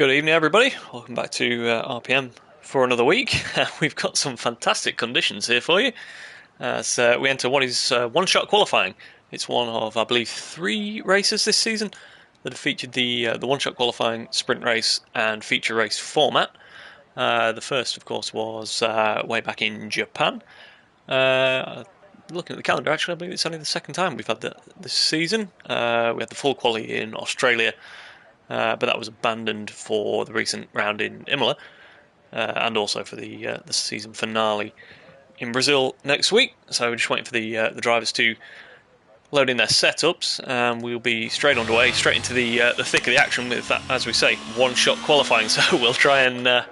Good evening, everybody. Welcome back to RPM for another week. We've got some fantastic conditions here for you. So we enter what is one-shot qualifying. It's one of, I believe, 3 races this season that have featured the one-shot qualifying sprint race and feature race format. The first, of course, was way back in Japan. Looking at the calendar, actually, I believe it's only the second time we've had this season. We had the full quali in Australia, but that was abandoned for the recent round in Imola, and also for the season finale in Brazil next week. So we're just waiting for the drivers to load in their setups, and we'll be straight underway, straight into the thick of the action with that, as we say, one-shot qualifying. So we'll try and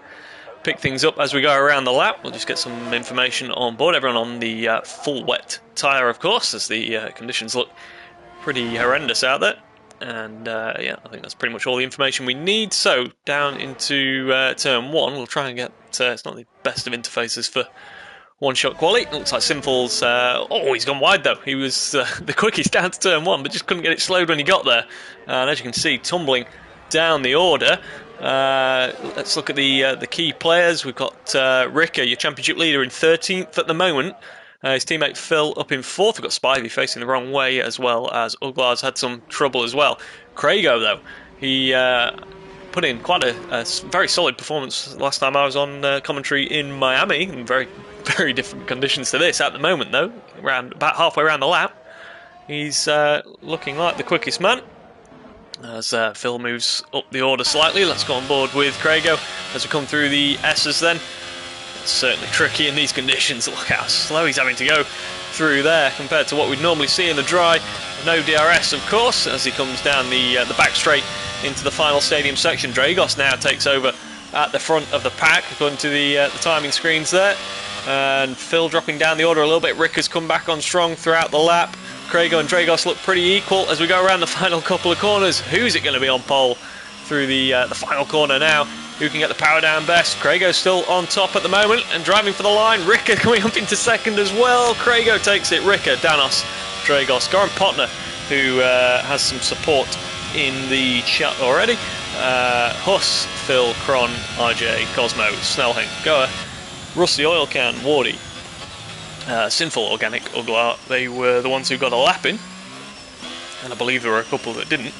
pick things up as we go around the lap. We'll just get some information on board. Everyone on the full wet tyre, of course, as the conditions look pretty horrendous out there. And yeah, I think that's pretty much all the information we need. So down into turn 1, we'll try and get, it's not the best of interfaces for one-shot quali. It looks like Sinful's, he's gone wide though. He was the quickest down to turn 1, but just couldn't get it slowed when he got there. And as you can see, tumbling down the order. Let's look at the key players. We've got Ricker, your championship leader, in 13th at the moment. His teammate Phil up in 4th. We've got Spivey facing the wrong way, as well as Uglar's had some trouble as well. Craigo, though, he put in quite a very solid performance last time I was on commentary in Miami, in very, very different conditions to this at the moment, though. About halfway around the lap, he's looking like the quickest man. As Phil moves up the order slightly, let's go on board with Craigo as we come through the S's then. It's certainly tricky in these conditions. Look how slow he's having to go through there compared to what we'd normally see in the dry. No DRS, of course, as he comes down the back straight into the final stadium section. Dragos now takes over at the front of the pack, according to the timing screens there. And Phil dropping down the order a little bit. Rick has come back on strong throughout the lap. Craigo and Dragos look pretty equal as we go around the final couple of corners. Who's it going to be on pole through the final corner now? Who can get the power down best? Craigo's still on top at the moment and driving for the line. Ricker coming up into second as well. Craigo takes it. Ricker, Danos, Dragos, Goran Potner, who has some support in the chat already. Huss, Phil, Kron, RJ, Cosmo, Snellheng, Goa, Rusty Oil Can, Wardy, Sinful, Organic, Uglar. They were the ones who got a lap in, and I believe there were a couple that didn't.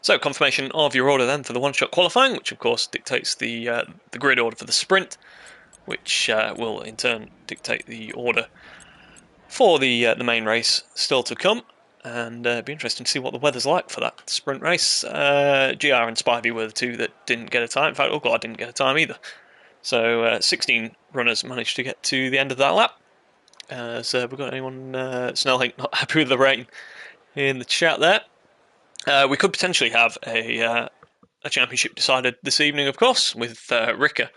So, confirmation of your order then for the one-shot qualifying, which of course dictates the grid order for the sprint, which will in turn dictate the order for the main race still to come. And it'd be interesting to see what the weather's like for that sprint race. GR and Spivey were the two that didn't get a time. In fact, Uglar didn't get a time either. So 16 runners managed to get to the end of that lap. So we've got anyone, Snellhink, not happy with the rain in the chat there. We could potentially have a championship decided this evening, of course, with Ricker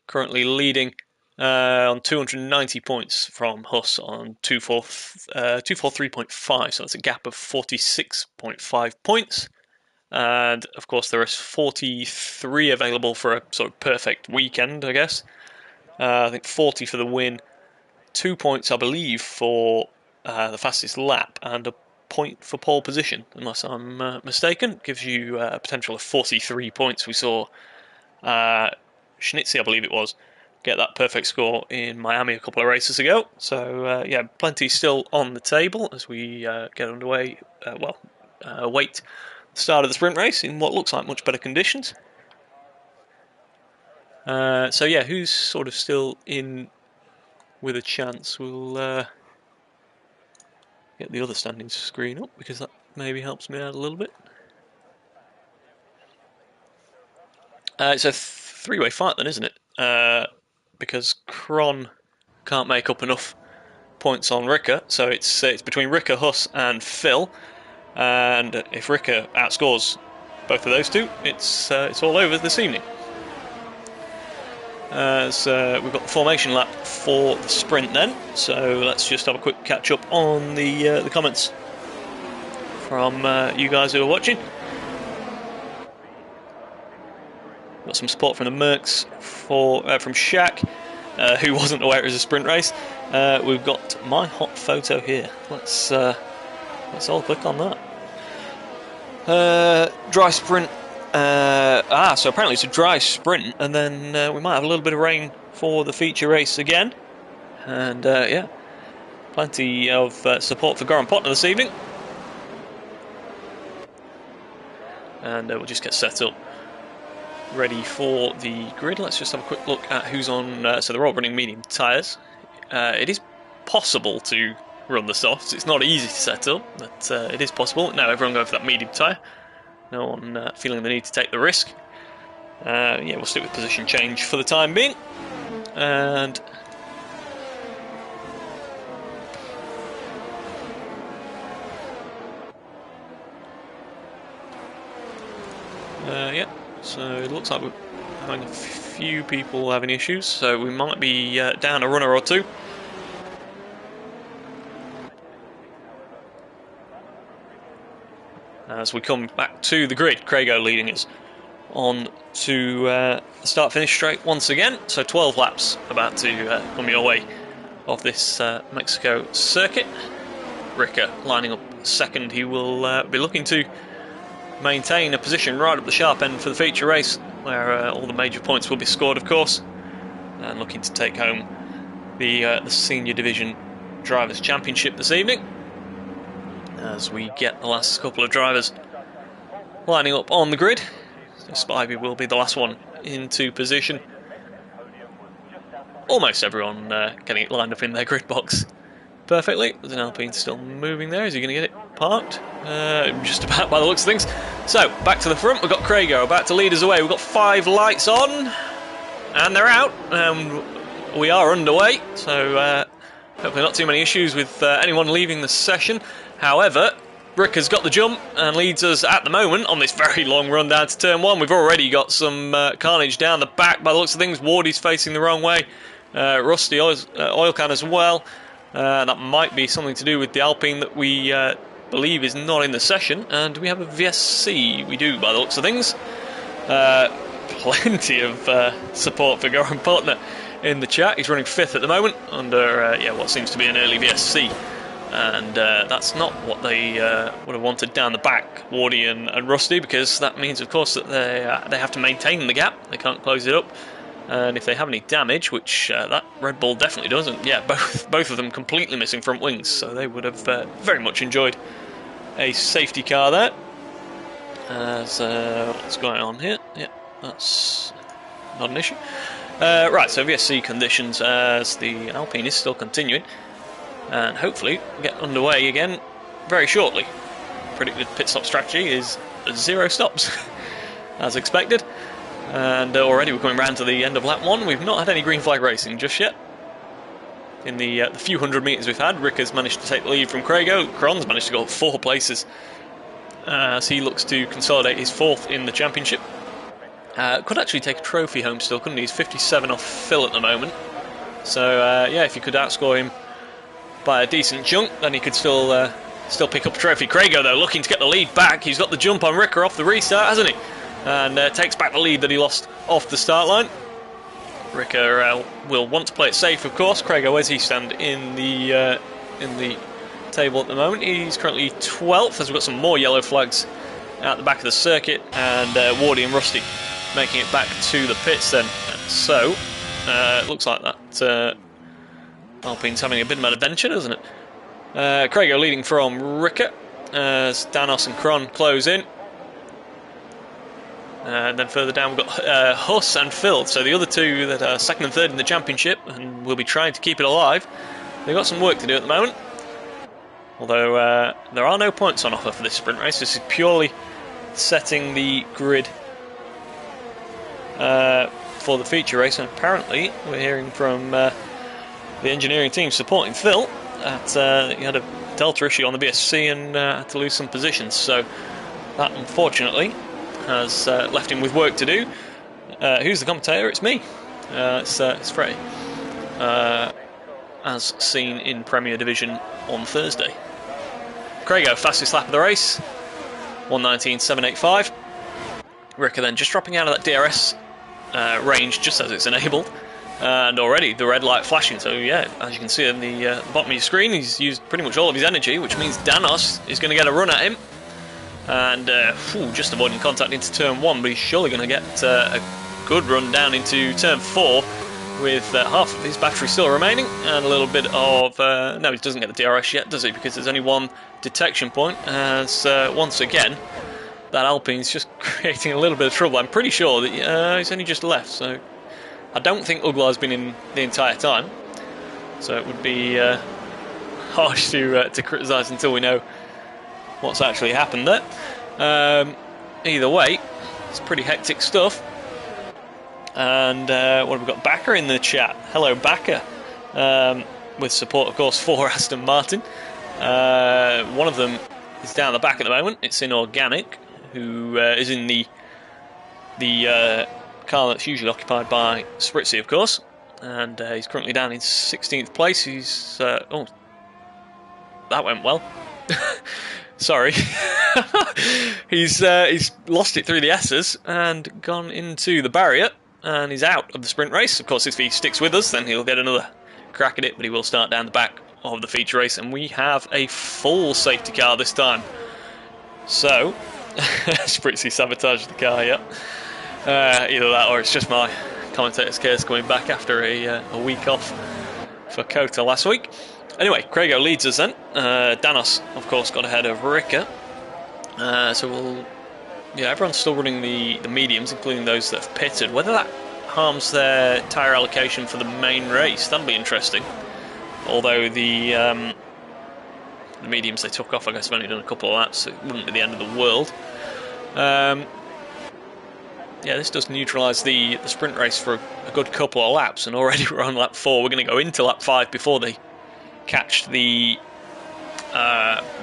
currently leading on 290 points from Huss on 243.5, so that's a gap of 46.5 points. And, of course, there is 43 available for a sort of perfect weekend, I guess. I think 40 for the win, 2 points, I believe, for the fastest lap, and a point for pole position, unless I'm mistaken. Gives you a potential of 43 points. We saw Schnitzy, I believe it was, get that perfect score in Miami a couple of races ago. So yeah, plenty still on the table as we get underway. Wait the start of the sprint race in what looks like much better conditions. So yeah, who's sort of still in with a chance? We'll get the other standings screen up, because that maybe helps me out a little bit. It's a three-way fight then, isn't it? Because Kron can't make up enough points on Ricker, so it's between Ricker, Huss and Phil. And if Ricker outscores both of those two, it's all over this evening. So we've got the formation lap for the sprint then, so let's just have a quick catch up on the comments from you guys who are watching. Got some support from the Mercs from Shaq, who wasn't aware it was a sprint race. We've got my hot photo here. Let's all click on that. Dry sprint. So apparently it's a dry sprint, and then we might have a little bit of rain for the feature race again. And yeah, plenty of support for Goran Potner this evening. And we'll just get set up, ready for the grid. Let's just have a quick look at who's on. So they're all running medium tyres. It is possible to run the softs. It's not easy to set up, but it is possible. Now everyone going for that medium tyre. No one feeling the need to take the risk. Yeah, we'll stick with position change for the time being. And yeah, so it looks like we're having a few people having issues, so we might be down a runner or two. As we come back to the grid, Craigo leading us on to the start-finish straight once again. So 12 laps about to come your way off this Mexico circuit. Ricker lining up second. He will be looking to maintain a position right up the sharp end for the feature race, where all the major points will be scored, of course, and looking to take home the Senior Division Drivers' Championship this evening, as we get the last couple of drivers lining up on the grid. So Spivey will be the last one into position. Almost everyone getting it lined up in their grid box perfectly. There's an Alpine still moving there. Is he going to get it parked? Just about by the looks of things. So, back to the front. We've got Craigo about to lead us away. We've got 5 lights on, and they're out. We are underway, so hopefully not too many issues with anyone leaving the session. However, Rick has got the jump and leads us at the moment on this very long run down to turn 1. We've already got some carnage down the back by the looks of things. Wardy's facing the wrong way. Rusty oil can as well. That might be something to do with the Alpine that we believe is not in the session. And do we have a VSC? We do, by the looks of things. Plenty of support for Goran Potner in the chat. He's running 5th at the moment under what seems to be an early VSC. And that's not what they would have wanted down the back, Wardy and Rusty, because that means, of course, that they have to maintain the gap. They can't close it up. And if they have any damage, which that Red Bull definitely doesn't, yeah, both of them completely missing front wings, so they would have very much enjoyed a safety car there. As what's going on here? Yeah, that's not an issue. Right, so VSC conditions as the Alpine is still continuing, and hopefully get underway again very shortly. Predicted pit stop strategy is 0 stops, as expected. And already we're coming round to the end of lap 1. We've not had any green flag racing just yet. In the few hundred metres we've had, Rick has managed to take the lead from Craigo. Cron's managed to go up 4 places as he looks to consolidate his 4th in the championship. Could actually take a trophy home still, couldn't he? He's 57 off Phil at the moment. So yeah, if you could outscore him by a decent chunk, then he could still pick up a trophy. Craigo, though, looking to get the lead back. He's got the jump on Ricker off the restart, hasn't he? And takes back the lead that he lost off the start line. Ricker will want to play it safe, of course. Craigo, where's he stand in the table at the moment? He's currently 12th, as we've got some more yellow flags out the back of the circuit, and Wardy and Rusty making it back to the pits then. So, it looks like that Alpine's having a bit of an adventure, doesn't it? Craigo leading from Ricker as Danos and Cron close in. And then further down we've got Huss and Phil, so the other two that are 2nd and 3rd in the championship, and will be trying to keep it alive. They've got some work to do at the moment, although there are no points on offer for this sprint race. This is purely setting the grid for the feature race, and apparently we're hearing from the engineering team supporting Phil that he had a delta issue on the BSC and had to lose some positions, so that unfortunately has left him with work to do. Who's the commentator? It's me. It's Freddie, as seen in Premier Division on Thursday. Craigo, fastest lap of the race, 1:19.785. Ricker then just dropping out of that DRS range just as it's enabled, and already the red light flashing. So yeah, as you can see on the bottom of your screen, he's used pretty much all of his energy, which means Danos is going to get a run at him, and just avoiding contact into turn 1, but he's surely going to get a good run down into turn 4 with half of his battery still remaining and a little bit of no, he doesn't get the DRS yet, does he, because there's only one detection point, as once again that Alpine's just creating a little bit of trouble. I'm pretty sure that he's only just left, so I don't think Uglar's been in the entire time, so it would be harsh to criticise until we know what's actually happened there. Either way, it's pretty hectic stuff. And what have we got? Backer in the chat. Hello, Backer. With support, of course, for Aston Martin. One of them is down the back at the moment. It's Inorganic, who is in the car that's usually occupied by Spritzy, of course. And he's currently down in 16th place. He's oh, that went well. Sorry. He's lost it through the S's and gone into the barrier. And he's out of the sprint race. Of course, if he sticks with us, then he'll get another crack at it, but he will start down the back of the feature race. And we have a full safety car this time. So, Spritzy sabotaged the car, yeah. Either that or it's just my commentator's curse coming back after a week off for Kota last week. Anyway, Craigo leads us then. Danos, of course, got ahead of Ricker. So we'll... Yeah, everyone's still running the mediums, including those that have pitted. Whether that harms their tyre allocation for the main race, that'll be interesting. Although the mediums they took off, I guess, have only done a couple of laps, so it wouldn't be the end of the world. Yeah, this does neutralise the sprint race for a good couple of laps, and already we're on lap 4. We're going to go into lap 5 before they catch the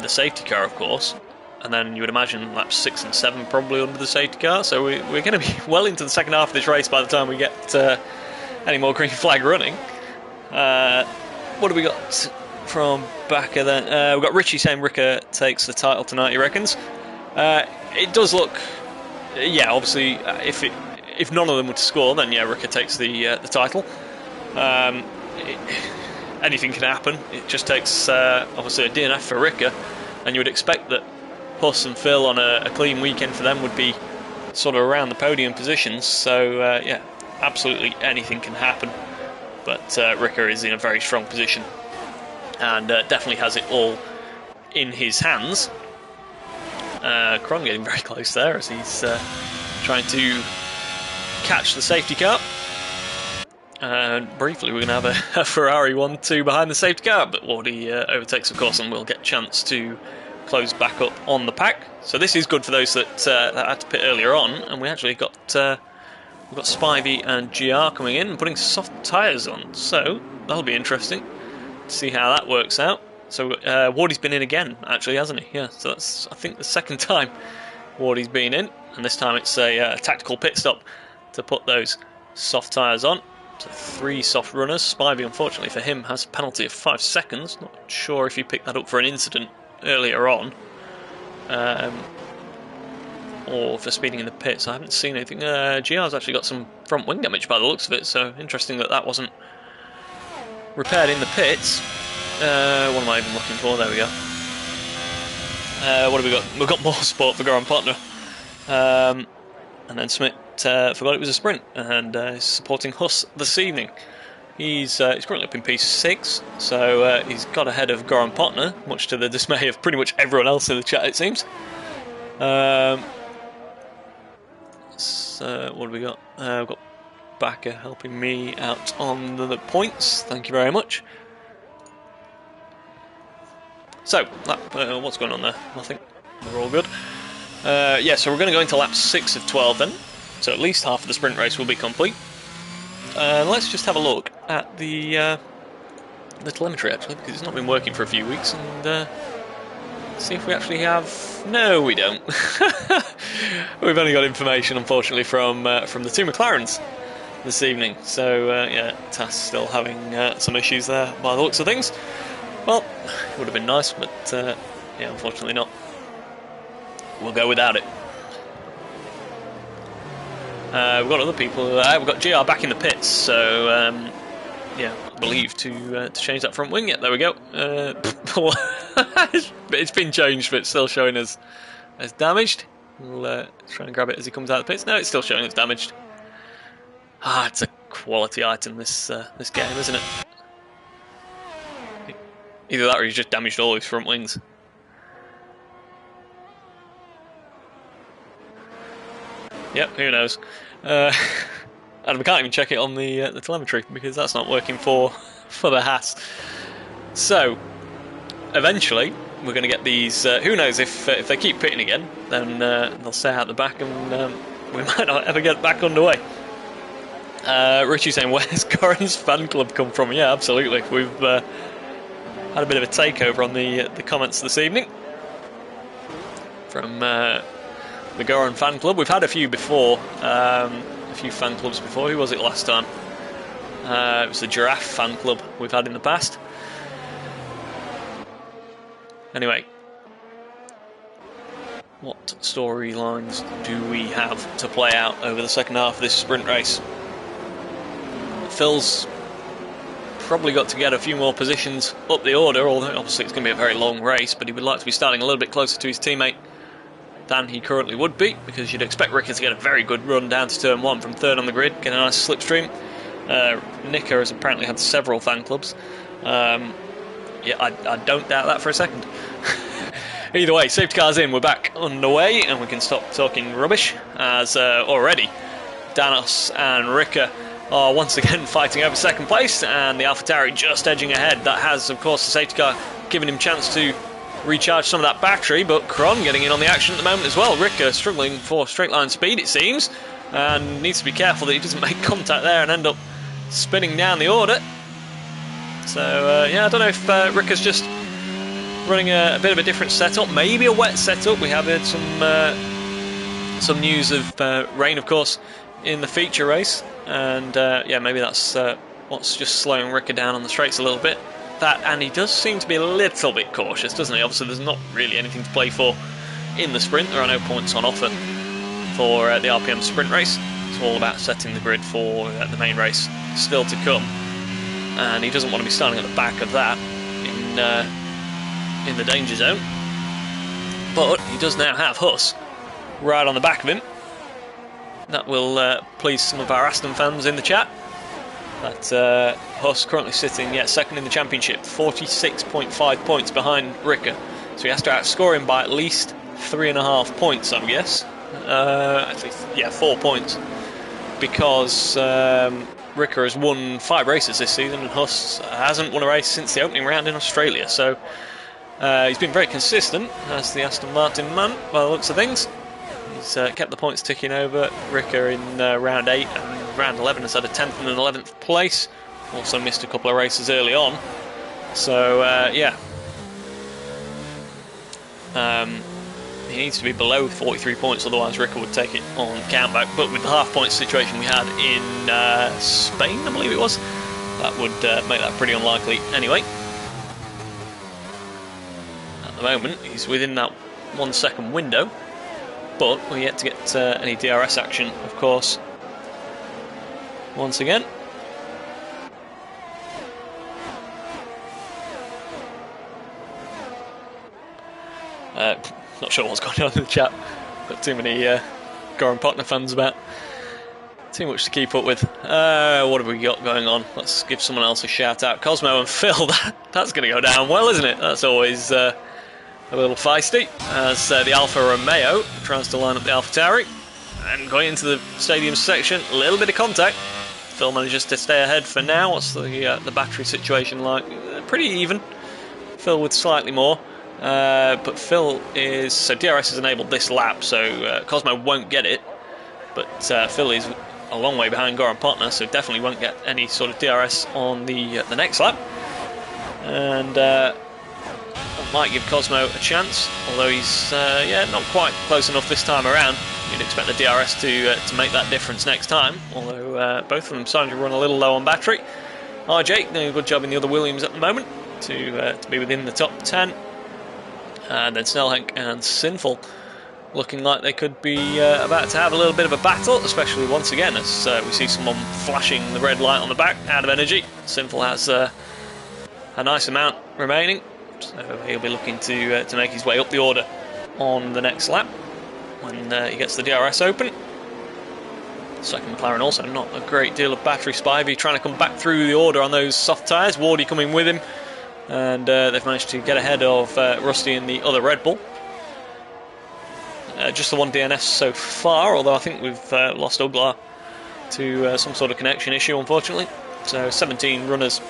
safety car, of course. And then you would imagine laps 6 and 7 probably under the safety car. So we're going to be well into the second half of this race by the time we get any more green flag running. What do we got from Backer then? We've got Richie saying Ricker takes the title tonight, he reckons. It does look... yeah, obviously, if none of them were to score, then yeah, Ricker takes the title. Anything can happen. It just takes, obviously, a DNF for Ricker. And you would expect that Huss and Phil on a clean weekend for them would be sort of around the podium positions, so yeah, absolutely anything can happen, but Ricker is in a very strong position and definitely has it all in his hands. Cron getting very close there as he's trying to catch the safety car. And briefly we're going to have a Ferrari 1-2 behind the safety car, but Wardy overtakes, of course, and we'll get a chance to close back up on the pack. So this is good for those that had to pit earlier on, and we actually got we've got Spivey and GR coming in and putting soft tyres on, so that'll be interesting to see how that works out. So Wardy's been in again, actually, hasn't he? Yeah, so that's, I think, the second time Wardy's been in, and this time it's a tactical pit stop to put those soft tyres on. So 3 soft runners. Spivey, unfortunately for him, has a penalty of 5 seconds. Not sure if he picked that up for an incident earlier on, or for speeding in the pits. I haven't seen anything. GR's actually got some front wing damage by the looks of it, so interesting that wasn't repaired in the pits. What am I even looking for? There we go. What have we got? We've got more support for Goran Potner, and then Smith forgot it was a sprint, and is supporting Huss this evening. He's currently up in P6, so he's got ahead of Goran Potner, much to the dismay of pretty much everyone else in the chat, it seems. So what have we got? We've got Backer helping me out on the points. Thank you very much. So, what's going on there? Nothing. We're all good. Yeah, so we're going to go into lap 6 of 12 then. So at least half of the sprint race will be complete. Let's just have a look at the telemetry, actually, because it's not been working for a few weeks, and see if we actually have... No, we don't. We've only got information, unfortunately, from the 2 McLarens this evening. So, yeah, Tass still having some issues there by the looks of things. Well, it would have been nice, but Yeah, unfortunately not. We'll go without it. We've got other people. We've got GR back in the pits, so yeah, I believe to change that front wing. Yeah, there we go. It's been changed, but it's still showing as damaged. We'll try and grab it as he comes out of the pits. No, it's still showing as damaged. It's a quality item, this game, isn't it? Either that or he's just damaged all his front wings. Yep, who knows? And we can't even check it on the telemetry because that's not working for the Haas. So eventually we're going to get these. Who knows if they keep pitting again, then they'll stay out the back, and we might not ever get back underway. Richie saying, "Where's Goran's fan club come from?" Yeah, absolutely. We've had a bit of a takeover on the comments this evening from the Goran fan club. We've had a few before, a few fan clubs before. Who was it last time? It was the Giraffe fan club we've had in the past. Anyway, what storylines do we have to play out over the second half of this sprint race? Phil's probably got to get a few more positions up the order, although obviously it's going to be a very long race, but he would like to be starting a little bit closer to his teammate than he currently would be, because you'd expect Ricker to get a very good run down to turn 1 from third on the grid, get a nice slipstream. Nicker has apparently had several fan clubs. Yeah, I don't doubt that for a second. Either way, safety car's in, we're back underway, and we can stop talking rubbish, as already Danos and Ricker are once again fighting over second place, and the AlphaTauri just edging ahead. That has, of course, the safety car giving him chance to recharge some of that battery, but Kron getting in on the action at the moment as well. Ricker struggling for straight line speed, it seems, and needs to be careful that he doesn't make contact there and end up spinning down the order. So yeah, I don't know if Ricker's just running a bit of a different setup, maybe a wet setup. We have had some news of rain, of course, in the feature race, and yeah, maybe that's what's just slowing Ricker down on the straights a little bit. That, and he does seem to be a little bit cautious, doesn't he? Obviously there's not really anything to play for in the sprint. There are no points on offer for the RPM sprint race. It's all about setting the grid for the main race still to come, and he doesn't want to be starting at the back of that in the danger zone. But he does now have Huss right on the back of him. That will please some of our Aston fans in the chat. That Huss currently sitting second in the championship, 46.5 points behind Ricker. So he has to outscore him by at least 3.5 points, I guess. Actually, yeah, 4 points. Because Ricker has won 5 races this season, and Huss hasn't won a race since the opening round in Australia. So he's been very consistent as the Aston Martin man, by the looks of things. He's kept the points ticking over. Ricker in round 8 and round 11 has had a 10th and an 11th place. Also missed a couple of races early on. So yeah, he needs to be below 43 points, otherwise Ricker would take it on countback. But with the half-point situation we had in Spain, I believe it was, that would make that pretty unlikely anyway. At the moment, he's within that 1 second window, but we're yet to get any DRS action, of course, once again. Not sure what's going on in the chat. Got too many Goran Partner fans about. Too much to keep up with. What have we got going on? Let's give someone else a shout out. Cosmo and Phil. That's going to go down well, isn't it? That's always a little feisty. As the Alfa Romeo tries to line up the AlphaTauri. And going into the stadium section, a little bit of contact. Phil manages to stay ahead for now. What's the battery situation like? Pretty even. Phil with slightly more. But Phil is... So DRS is enabled this lap, so Cosmo won't get it. But Phil is a long way behind Goran Partner, so definitely won't get any sort of DRS on the next lap. And might give Cosmo a chance, although he's not quite close enough this time around. You'd expect the DRS to make that difference next time, although both of them starting to run a little low on battery. RJ doing a good job in the other Williams at the moment to be within the top 10. And then Snellhenk and Sinful looking like they could be about to have a little bit of a battle, especially once again as we see someone flashing the red light on the back, out of energy. Sinful has a nice amount remaining, so he'll be looking to make his way up the order on the next lap when he gets the DRS open. Second McLaren also not a great deal of battery. Spivey trying to come back through the order on those soft tyres, Wardy coming with him, and they've managed to get ahead of Rusty in the other Red Bull. Just the one DNS so far, although I think we've lost Uglar to some sort of connection issue, unfortunately. So 17 runners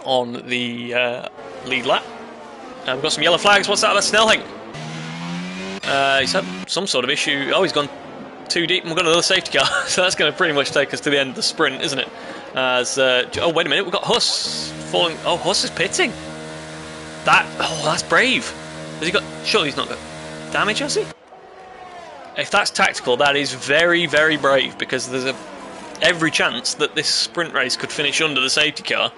on the lead lap. We've got some yellow flags. What's that? That's Snellhenk. He's had some sort of issue. Oh, he's gone too deep, and we've got another safety car. So that's going to pretty much take us to the end of the sprint, isn't it? As oh, wait a minute, we've got Huss falling. Oh, Huss is pitting. That's brave. Has he got? Surely he's not got damage, has he? If that's tactical, that is very, very brave, because there's every chance that this sprint race could finish under the safety car,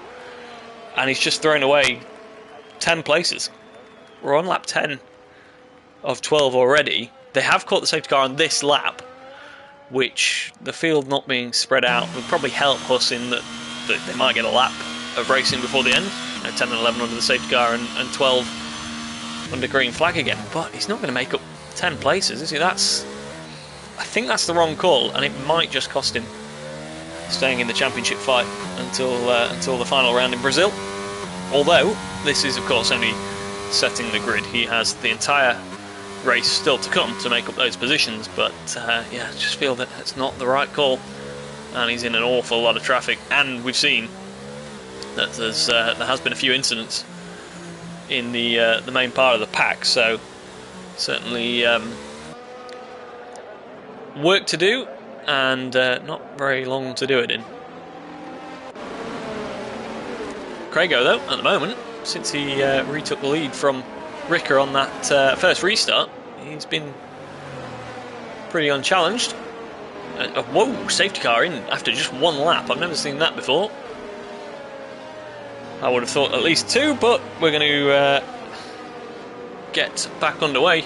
and he's just thrown away 10 places. We're on lap 10 of 12 already. They have caught the safety car on this lap, which the field not being spread out would probably help Huss in that they might get a lap of racing before the end. 10 and 11 under the safety car and 12 under green flag again, but he's not going to make up 10 places, is he? I think that's the wrong call, and it might just cost him staying in the championship fight until the final round in Brazil. Although this is, of course, only setting the grid. He has the entire race still to come to make up those positions, but yeah, I just feel that it's not the right call, and he's in an awful lot of traffic. And we've seen that there has been a few incidents in the main part of the pack, so certainly work to do, and not very long to do it in. Craigo, though, at the moment, since he retook the lead from Ricker on that first restart, he's been pretty unchallenged. Whoa, safety car in after just one lap. I've never seen that before. I would have thought at least 2, but we're going to get back underway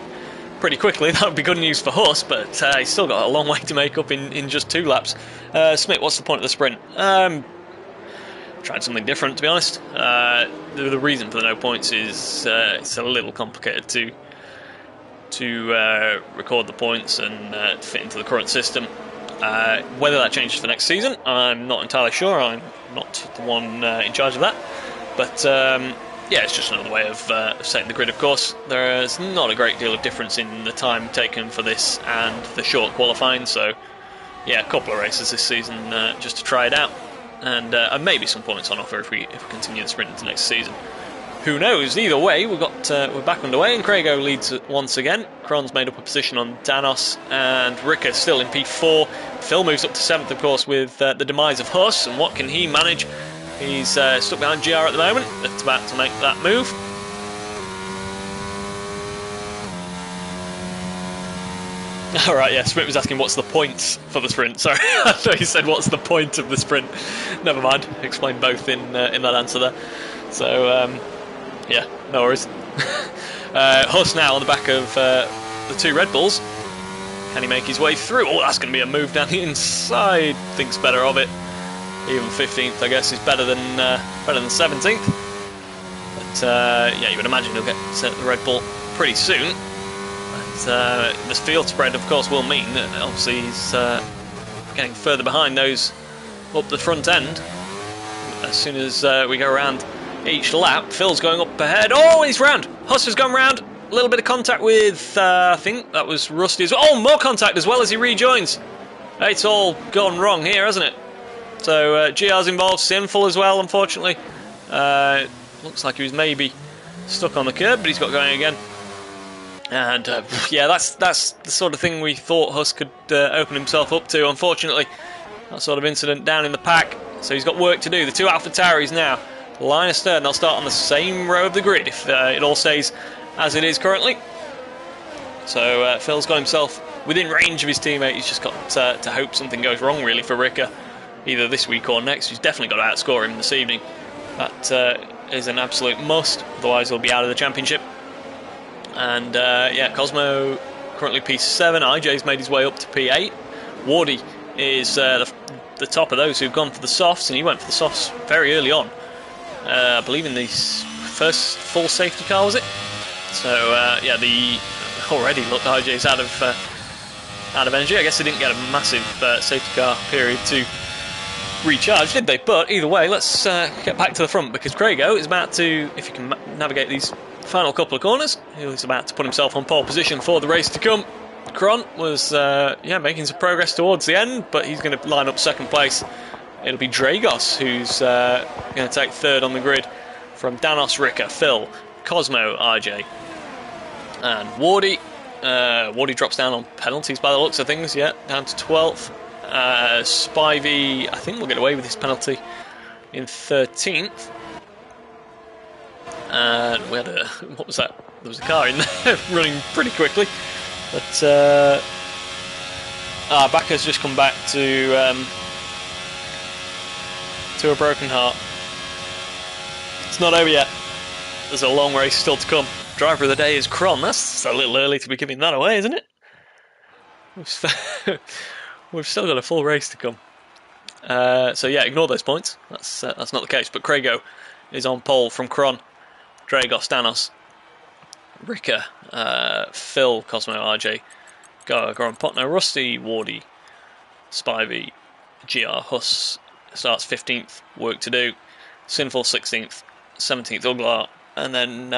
pretty quickly. That would be good news for Huss, but he's still got a long way to make up in just 2 laps. Smith, what's the point of the sprint? Tried something different, to be honest. The reason for the no points is it's a little complicated to record the points and fit into the current system. Whether that changes for next season, I'm not entirely sure. I'm not the one in charge of that. But yeah, it's just another way of setting the grid, of course. There's not a great deal of difference in the time taken for this and the short qualifying, so yeah, a couple of races this season just to try it out. And maybe some points on offer if we continue the sprint into next season. Who knows? Either way, we're back underway, and Craigo leads once again. Kron's made up a position on Danos, and Ricker still in P4. Phil moves up to 7th, of course, with the demise of Huss, and what can he manage? He's stuck behind GR at the moment. It's about to make that move. Alright, yeah, Smith was asking what's the point for the sprint. Sorry, I thought he said what's the point of the sprint. Never mind, explain both in that answer there. So, yeah, no worries. Huss now on the back of the 2 Red Bulls. Can he make his way through? Oh, that's going to be a move down the inside. Thinks better of it. Even 15th, I guess, is better than 17th. But yeah, you would imagine he'll get sent to the Red Bull pretty soon. But this field spread, of course, will mean that obviously he's getting further behind those up the front end. As soon as we go around each lap, Phil's going up ahead. Oh, he's round. Huss has gone round. A little bit of contact with, I think that was Rusty as well. Oh, more contact as well as he rejoins. It's all gone wrong here, hasn't it? So GR's involved, Sinful as well, unfortunately. Looks like he was maybe stuck on the curb, but he's got going again. And yeah, that's the sort of thing we thought Huss could open himself up to, unfortunately. That sort of incident down in the pack. So he's got work to do. The 2 Alpha Tauris now, line astern. They'll start on the same row of the grid if it all stays as it is currently. So Phil's got himself within range of his teammate. He's just got to hope something goes wrong, really, for Ricker. Either this week or next. He's definitely got to outscore him this evening. That is an absolute must, otherwise he'll be out of the championship. And yeah, Cosmo currently P7. IJ's made his way up to P8. Wardy is the top of those who've gone for the softs, and he went for the softs very early on. I believe in the first full safety car, was it? So yeah, already look, IJ's out of energy. I guess they didn't get a massive safety car period to recharge, did they? But either way, let's get back to the front, because Craigo is about to, if you can navigate these final couple of corners, he's about to put himself on pole position for the race to come. Cron was making some progress towards the end, but he's going to line up second place. It'll be Dragos who's going to take third on the grid from Danos, Rika, Phil, Cosmo, RJ, and Wardy. Wardy drops down on penalties by the looks of things, yeah, down to 12th. Spivey, I think, will get away with his penalty in 13th. And we had what was that? There was a car in there running pretty quickly. But Backer's just come back to a broken heart. It's not over yet. There's a long race still to come. Driver of the day is Cron. That's a little early to be giving that away, isn't it? We've still got a full race to come. So yeah, ignore those points. That's not the case. But Craigo is on pole from Cron, Dragos, Danos, Rika, Phil, Cosmo, RJ, Goran Potno, Rusty, Wardy, Spivey, GR, Huss starts 15th, work to do, Sinful 16th, 17th, Uglar, and then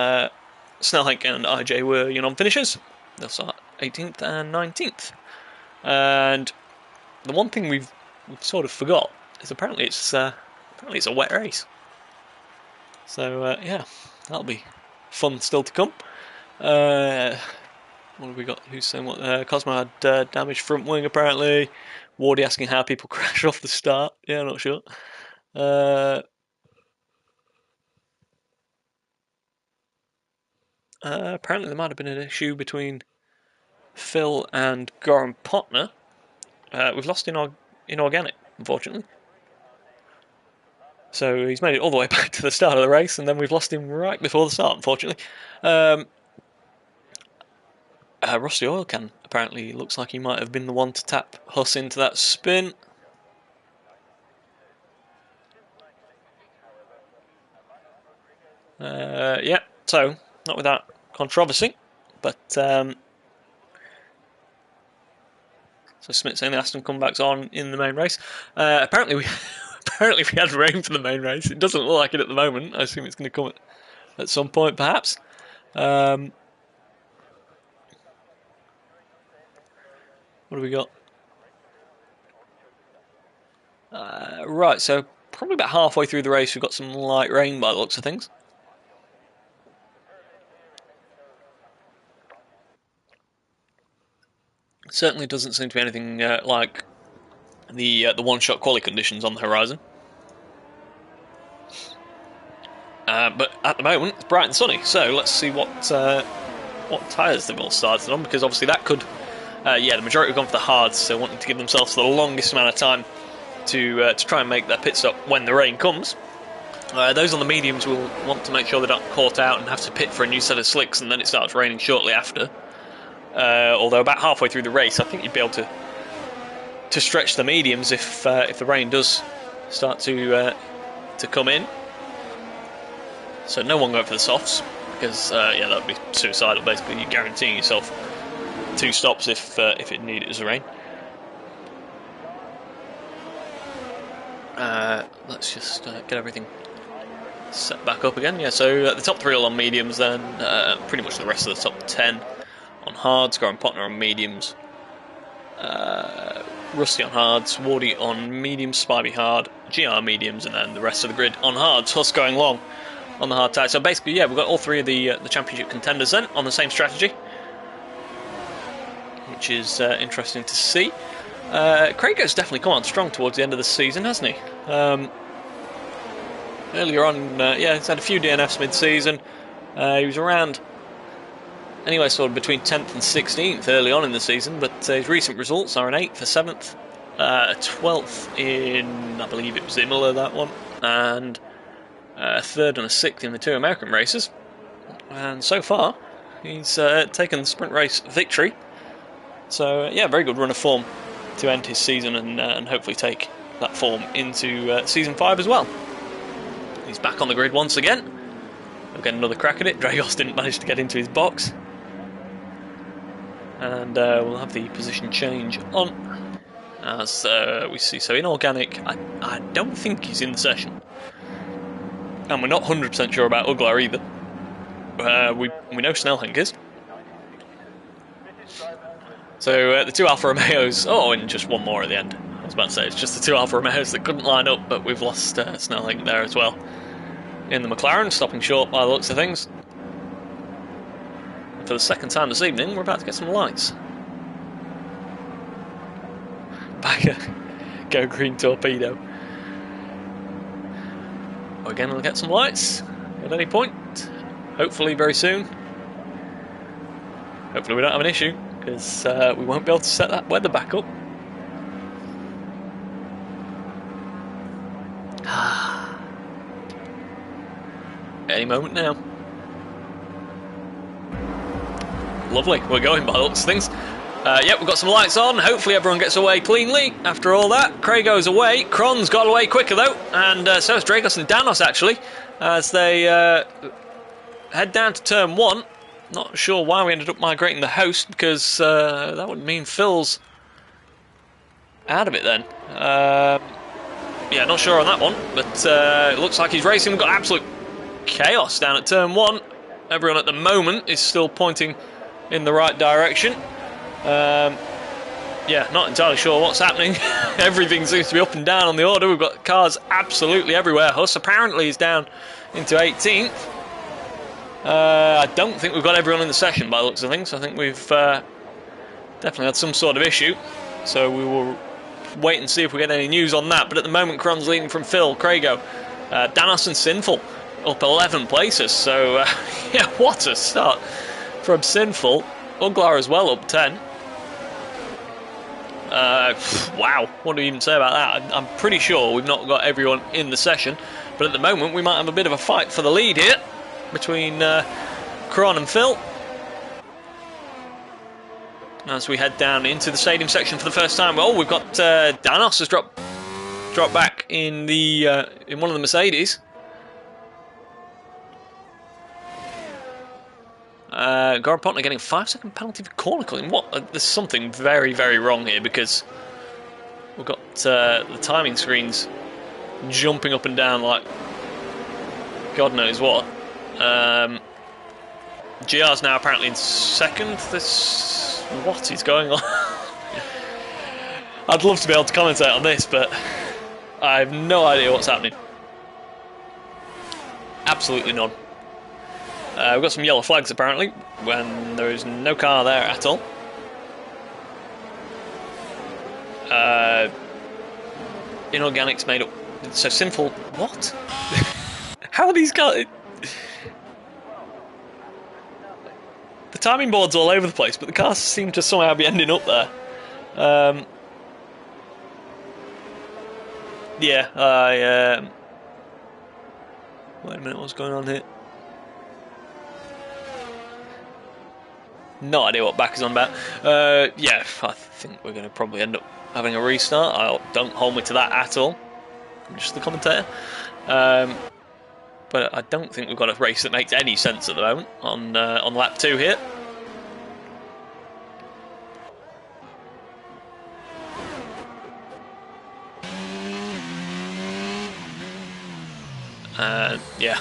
Snellhank and RJ were non-finishers. They'll start 18th and 19th. And the one thing we've sort of forgot is apparently it's a wet race. So yeah, that'll be fun still to come. What have we got? Who's saying what? Cosmo had damaged front wing apparently. Wardy asking how people crash off the start. Yeah, I'm not sure. Apparently there might have been an issue between Phil and Goran Potner. We've lost Inorganic, unfortunately. So he's made it all the way back to the start of the race, and then we've lost him right before the start, unfortunately. Rusty Oil Can apparently looks like he might have been the one to tap Huss into that spin. Yeah, so not without controversy, but so Smith saying the Aston comebacks on in the main race. Apparently we had rain for the main race. It doesn't look like it at the moment. I assume it's going to come at some point, perhaps. What have we got? Right, so probably about halfway through the race we've got some light rain by the looks of things. Certainly doesn't seem to be anything like the one-shot quali conditions on the horizon. But at the moment it's bright and sunny, so let's see what tyres they've all started on, because obviously that could... yeah, the majority have gone for the hards, so wanting to give themselves the longest amount of time to try and make their pit stop when the rain comes. Those on the mediums will want to make sure they're not caught out and have to pit for a new set of slicks, and then it starts raining shortly after. Although about halfway through the race, I think you'd be able to stretch the mediums if the rain does start to come in. So no one going for the softs, because yeah, that would be suicidal. Basically, you're guaranteeing yourself 2 stops if it needed as rain. Let's just get everything set back up again. Yeah, so the top 3 are on mediums, then pretty much the rest of the top 10 on hards. Goran Potner on mediums, Rusty on hards, Wardy on mediums, Spivey hard, GR mediums, and then the rest of the grid on hards. Huss going long on the hard tyre. So basically, yeah, we've got all 3 of the championship contenders then on the same strategy, which is interesting to see. Craigo's definitely come on strong towards the end of the season, hasn't he? Earlier on, yeah, he's had a few DNFs mid-season. He was around, anyway, sort of between 10th and 16th early on in the season, but his recent results are an 8th, a 7th, 12th in, I believe it was Imola, that one, and a 3rd and a 6th in the 2 American races. And so far, He's taken the sprint race victory. So, yeah, very good run of form to end his season and hopefully take that form into Season 5 as well. He's back on the grid once again. We'll get another crack at it. Dragos didn't manage to get into his box. And we'll have the position change on. As we see, so inorganic, I don't think he's in the session. And we're not 100% sure about Uglar either. We know Snellhink is. So the two Alfa Romeos, and just one more at the end. I was about to say, it's just the two Alfa Romeos that couldn't line up, but we've lost Snellhink there as well. In the McLaren, stopping short by the looks of things. And for the second time this evening, we're about to get some lights. Back go green torpedo. Again, we'll get some lights at any point. Hopefully very soon. Hopefully we don't have an issue, because we won't be able to set that weather back up. Any moment now. Lovely, we're going by the looks of things. Yep, we've got some lights on. Hopefully everyone gets away cleanly after all that. Craig goes away. Kron's got away quicker though, and so has Dragos and Danos actually, as they head down to turn 1. Not sure why we ended up migrating the host, because that would mean Phil's out of it then. Yeah, not sure on that one, but it looks like he's racing. We've got absolute chaos down at turn 1. Everyone at the moment is still pointing in the right direction. Yeah, not entirely sure what's happening. Everything seems to be up and down on the order. We've got cars absolutely everywhere. Huss apparently is down into 18th. I don't think we've got everyone in the session by the looks of things. I think we've definitely had some sort of issue. So we will wait and see if we get any news on that. But at the moment, Kron's leading from Phil, Craigo, Danos and Sinful up 11 places. So, yeah, what a start from Sinful. Uglar as well up 10. Wow, what do you even say about that? I'm pretty sure we've not got everyone in the session. But at the moment, we might have a bit of a fight for the lead here between Kron and Phil. As we head down into the stadium section for the first time. Oh, we've got Danos has dropped back in the in one of the Mercedes. Gaurav Potner getting a 5-second penalty for corner cutting. What? There's something very, very wrong here, because we've got the timing screens jumping up and down like God knows what. GR's now apparently in second. What is going on? I'd love to be able to commentate on this, but I have no idea what's happening. Absolutely none. We've got some yellow flags apparently, when there is no car there at all. Inorganics made up. So Sinful. What? How are these guys? The timing board's all over the place, but the cars seem to somehow be ending up there. Yeah, wait a minute, what's going on here? No idea what back is on about. Yeah, I think we're going to probably end up having a restart. Don't hold me to that at all. I'm just the commentator. But I don't think we've got a race that makes any sense at the moment on lap 2 here. Yeah,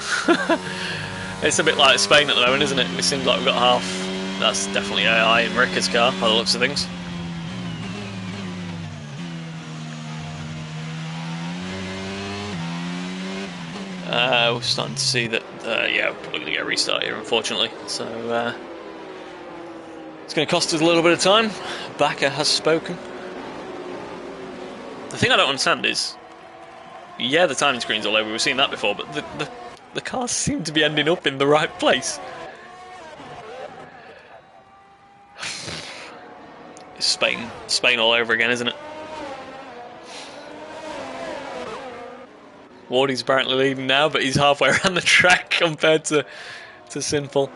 it's a bit like Spain at the moment, isn't it? It seems like we've got half. That's definitely AI in Ricker's car by the looks of things. We're starting to see that, yeah, we're probably going to get a restart here, unfortunately. So, it's going to cost us a little bit of time. Bakker has spoken. The thing I don't understand is, yeah, the timing screen's all over, we've seen that before, but the cars seem to be ending up in the right place. It's Spain all over again, isn't it? Wardy's apparently leading now, but he's halfway around the track compared to Sinful.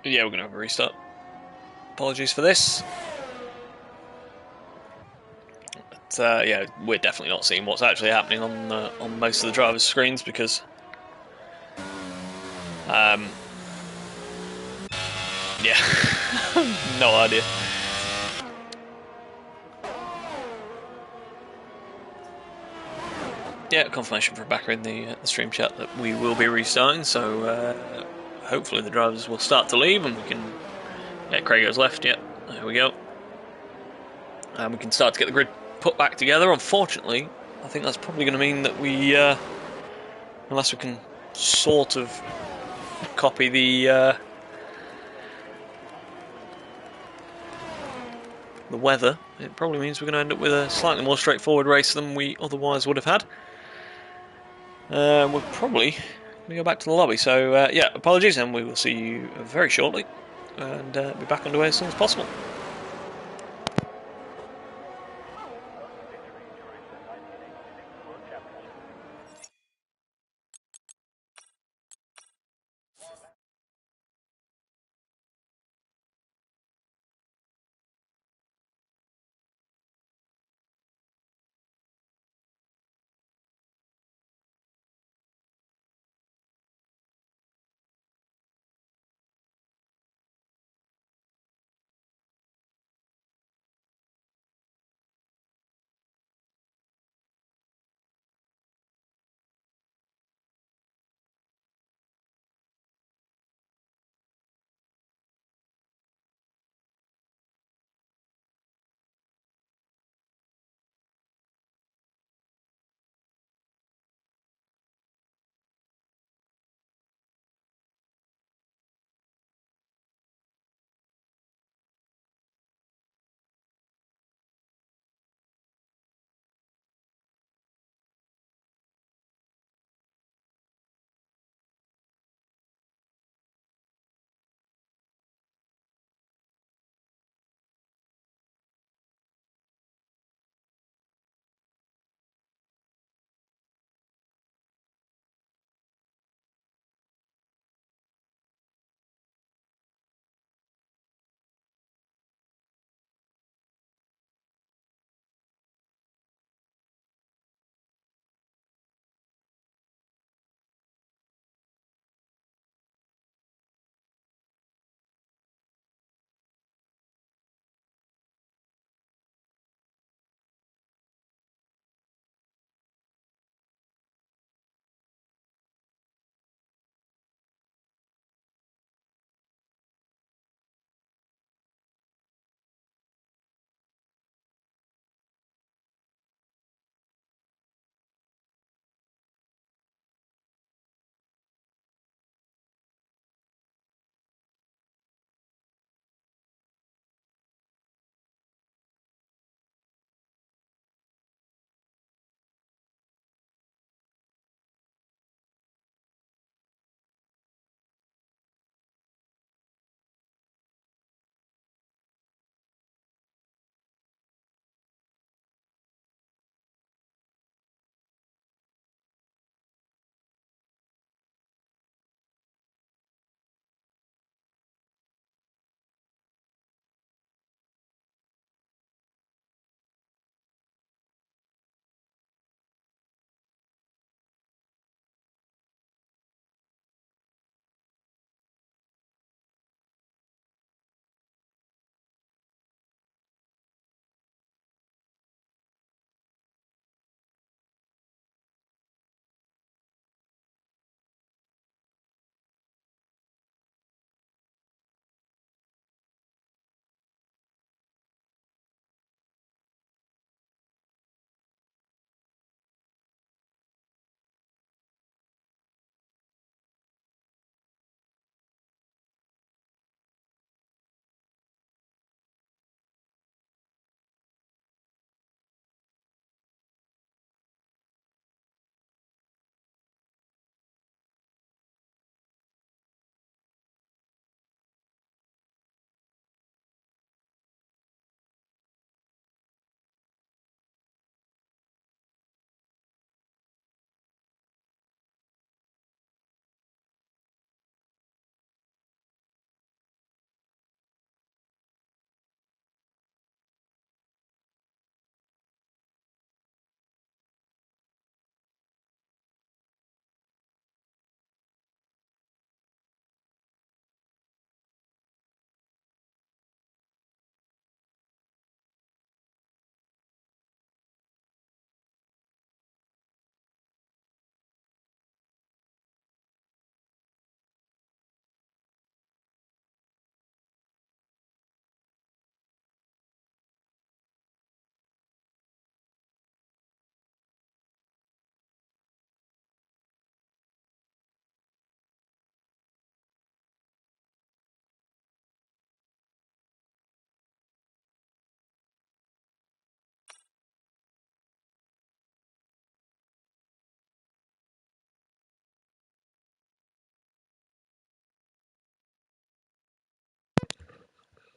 Yeah, we're going to have a restart. Apologies for this. But yeah, we're definitely not seeing what's actually happening on most of the drivers' screens because yeah, no idea. Yeah, confirmation from Backer in the stream chat that we will be restarting. So hopefully the drivers will start to leave and we can. Yeah, Craig left. Yeah, there we go. And we can start to get the grid put back together. Unfortunately, I think that's probably going to mean that we, unless we can sort of copy the weather, it probably means we're going to end up with a slightly more straightforward race than we otherwise would have had. We're probably going to go back to the lobby. So yeah, apologies, and we will see you very shortly, and be back underway as soon as possible.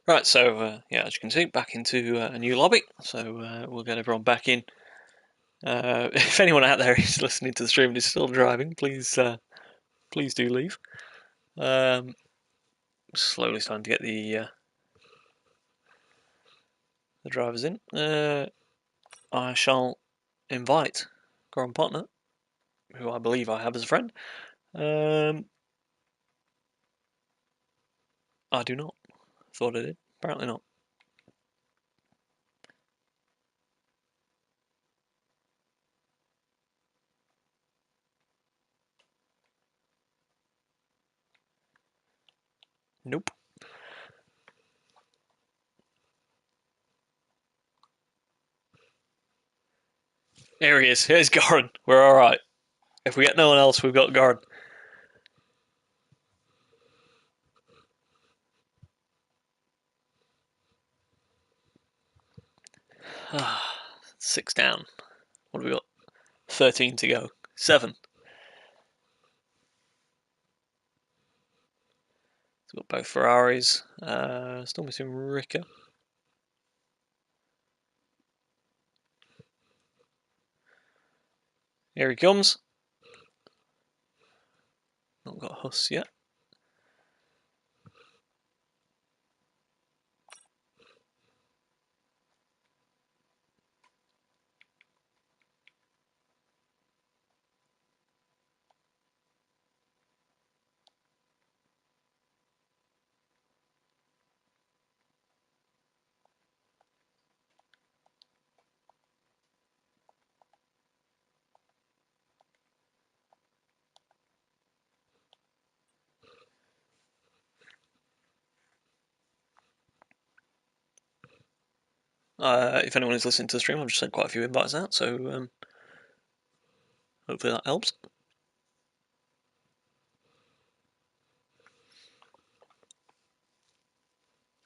Right, so yeah, as you can see, back into a new lobby. So we'll get everyone back in. If anyone out there is listening to the stream and is still driving, please do leave. Slowly starting to get the drivers in. I shall invite Goran Partner, who I believe I have as a friend. I do not. Thought I did. Apparently not. Nope. Here he is. Here's Goran. We're alright. If we get no one else, we've got Goran. 6 down. What have we got? 13 to go. 7. So we've got both Ferraris. Still missing Ricker. Here he comes. Not got Huss yet. If anyone is listening to the stream, I've just sent quite a few invites out, so hopefully that helps.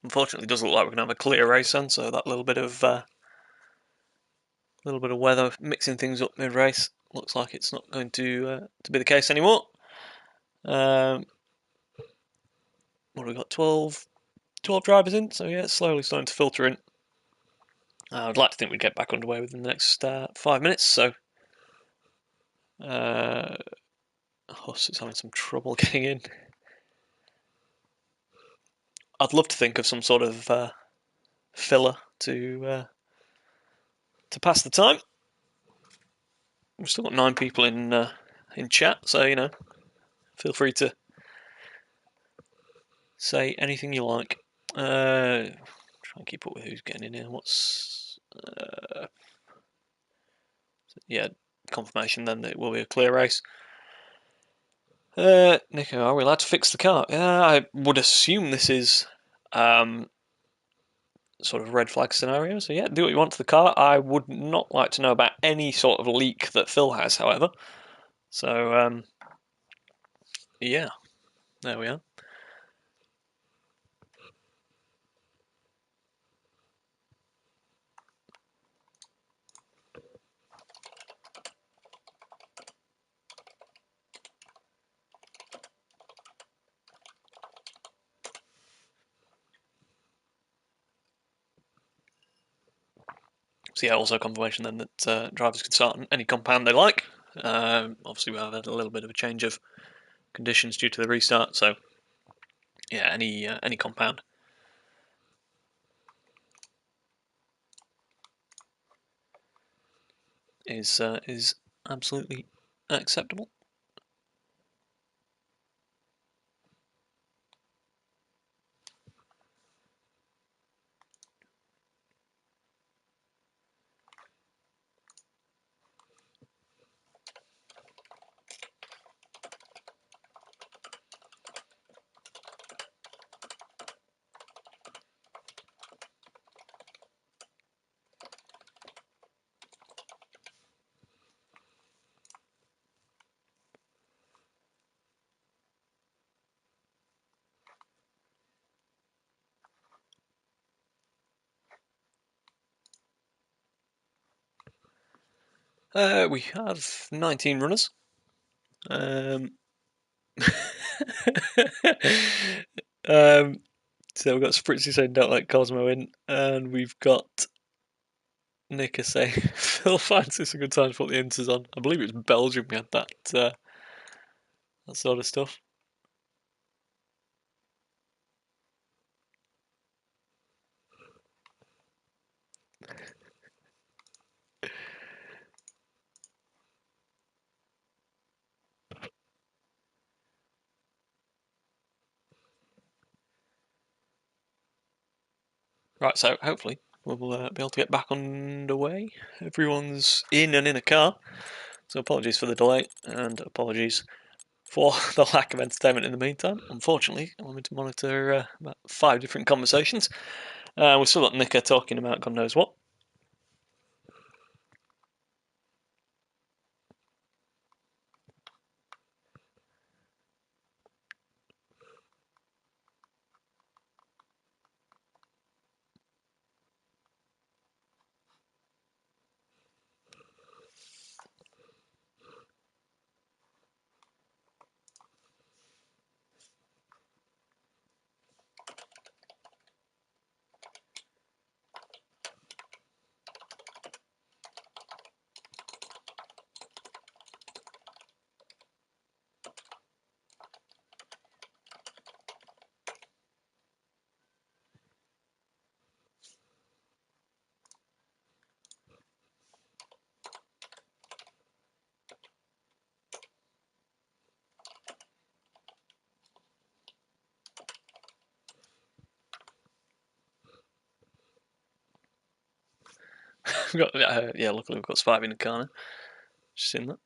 Unfortunately, it does look like we're going to have a clear race then, so that little bit of weather mixing things up mid-race looks like it's not going to be the case anymore. What have we got? 12 drivers in, so yeah, it's slowly starting to filter in. I'd like to think we'd get back underway within the next 5 minutes, so Huss is having some trouble getting in. I'd love to think of some sort of filler to pass the time. We've still got 9 people in chat, so you know, feel free to say anything you like. Try and keep up with who's getting in here. What's yeah, confirmation then that it will be a clear race. Nico, are we allowed to fix the car? I would assume this is sort of red flag scenario. So yeah, do what you want to the car. I would not like to know about any sort of leak that Phil has, however. So yeah, there we are. So yeah, also confirmation then that drivers can start on any compound they like. Obviously, we have had a little bit of a change of conditions due to the restart. So yeah, any compound is absolutely acceptable. We have 19 runners. um, So we've got Spritzy saying don't let Cosmo in, and we've got Nicker saying Phil finds this a good time to put the Inters on. I believe it was Belgium we had that sort of stuff. Right, so hopefully we'll be able to get back underway. Everyone's in and in a car, so apologies for the delay and apologies for the lack of entertainment in the meantime. Unfortunately, I'm having to monitor about 5 different conversations. We've still got Nicker talking about God knows what. We've got, yeah, luckily we've got Spivey in the car now. Just seen that.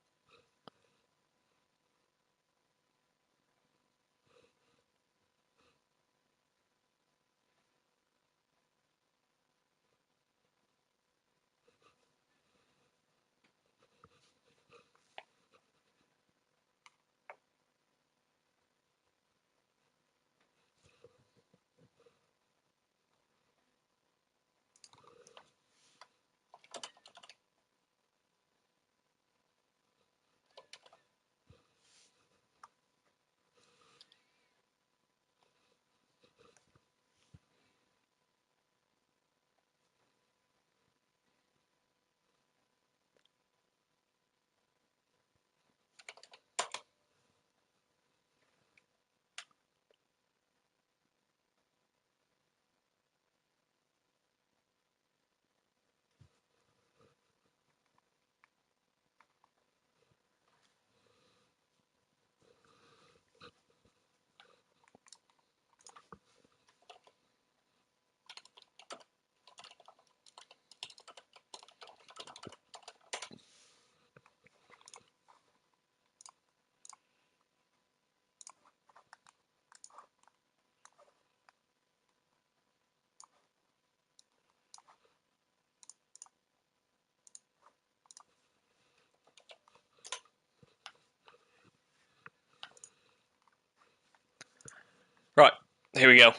Right, here we go.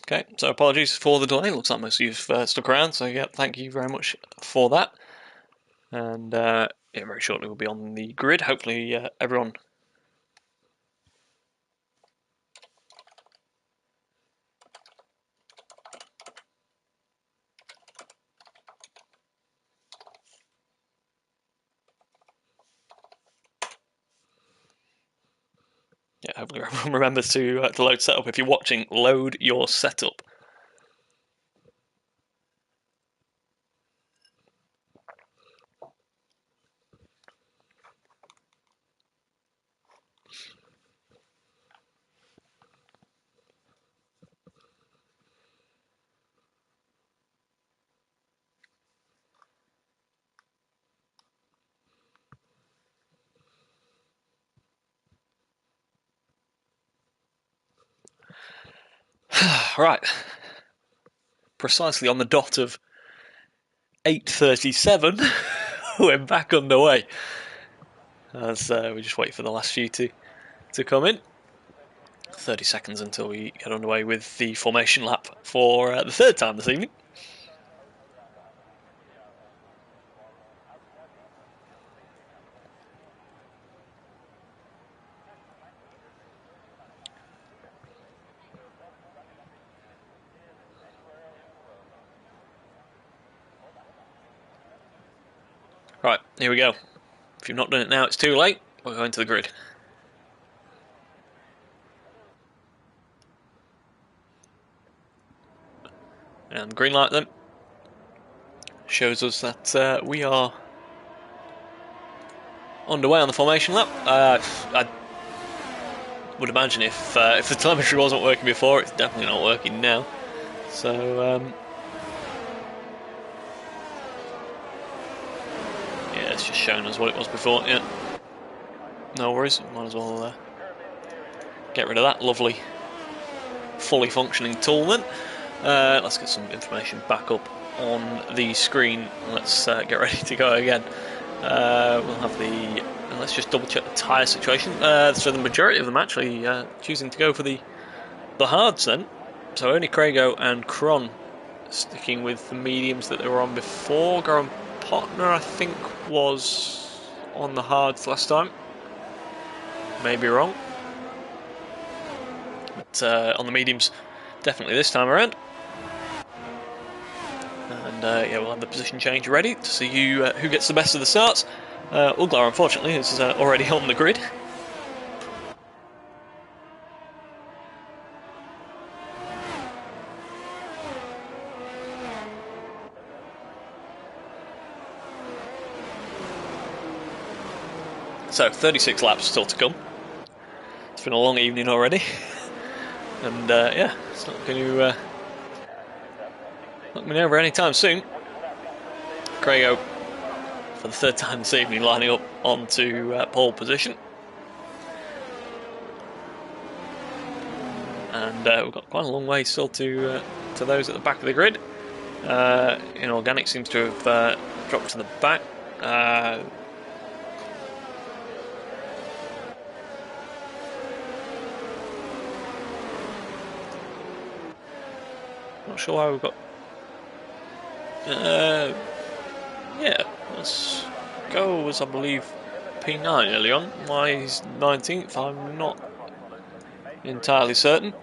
Okay, so apologies for the delay. Looks like most of you've stuck around, so yeah, thank you very much for that. And yeah, very shortly we'll be on the grid. Hopefully everyone. Yeah, hopefully everyone remembers to load setup. If you're watching, load your setup. Right, precisely on the dot of 8:37, we're back underway. As we just wait for the last few to come in. 30 seconds until we get underway with the formation lap for the third time this evening. Right, here we go. If you've not done it now, it's too late. We're going to the grid. And the green light then shows us that we are underway on the formation lap. I would imagine if the telemetry wasn't working before, it's definitely not working now. So yeah, it's just showing us what it was before. Yeah, no worries. Might as well get rid of that lovely, fully functioning tool then. Let's get some information back up on the screen. Let's get ready to go again. We'll have the. Let's just double check the tyre situation. So the majority of them actually choosing to go for the hards then. So only Craigo and Cron sticking with the mediums that they were on before. Goran Potner, I think, was on the hards last time. Maybe wrong. But on the mediums, definitely this time around. And yeah, we'll have the position change ready to see who gets the best of the starts. Uglar, unfortunately, is already on the grid. So, 36 laps still to come. It's been a long evening already. And yeah, it's not going to not be over anytime soon. Craigo, for the third time this evening, lining up onto pole position. And we've got quite a long way still to those at the back of the grid. Inorganic seems to have dropped to the back. Not sure why we've got. Yeah, let's go as I believe P9 early on. Why he's 19th, I'm not entirely certain.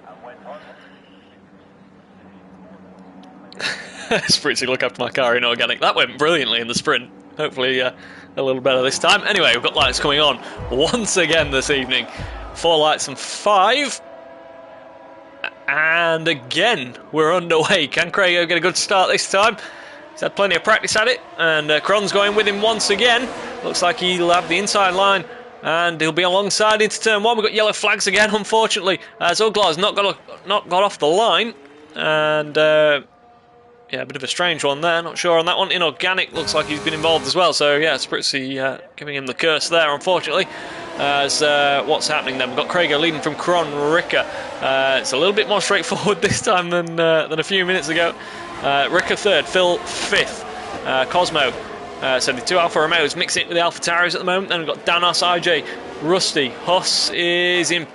Spritzy, look after my car in organic. That went brilliantly in the sprint. Hopefully a little better this time. Anyway, we've got lights coming on once again this evening. 4 lights and 5. And again, we're underway. Can Craigo get a good start this time? He's had plenty of practice at it. And Cron's going with him once again. Looks like he'll have the inside line. And he'll be alongside into turn 1. We've got yellow flags again, unfortunately. As Uglar's not got off the line. And yeah, a bit of a strange one there. Not sure on that one. Inorganic looks like he's been involved as well. So yeah, Spritzy giving him the curse there, unfortunately. As what's happening then? We've got Craigo leading from Cron Ricca. It's a little bit more straightforward this time than a few minutes ago. Ricca 3rd, Phil 5th, Cosmo. So the 2 Alfa Romeos mixing it with the Alfa Tauris at the moment. Then we've got Danos, IJ, Rusty. Huss is in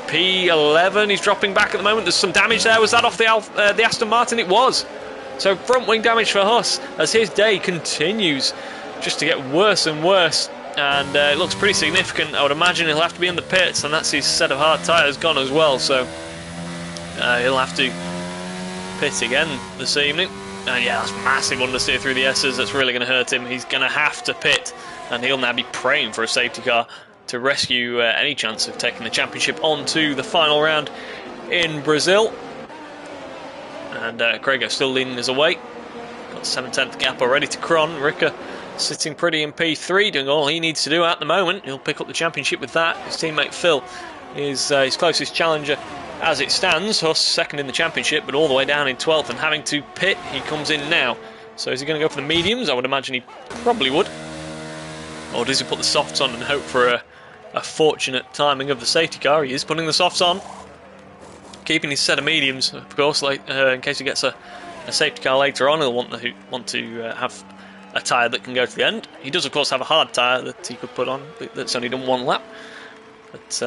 P11. He's dropping back at the moment. There's some damage there. Was that off the Aston Martin? It was. So front wing damage for Huss as his day continues just to get worse and worse. And it looks pretty significant. I would imagine he'll have to be in the pits, and that's his set of hard tyres gone as well. So he'll have to pit again this evening. And yeah, that's massive understeer through the S's. That's really going to hurt him. He's going to have to pit, and he'll now be praying for a safety car to rescue any chance of taking the championship onto the final round in Brazil. And Craigo still leading us away. Got 7/10 gap already to Cron. Ricca sitting pretty in P3, doing all he needs to do at the moment. He'll pick up the championship with that. His teammate Phil is his closest challenger as it stands. Huss second in the championship, but all the way down in 12th and having to pit. He comes in now. So is he going to go for the mediums? I would imagine he probably would. Or does he put the softs on and hope for a fortunate timing of the safety car? He is putting the softs on. Keeping his set of mediums, of course, like in case he gets a safety car later on. He'll want to have a tyre that can go to the end. He does, of course, have a hard tyre that he could put on, but that's only done 1 lap. But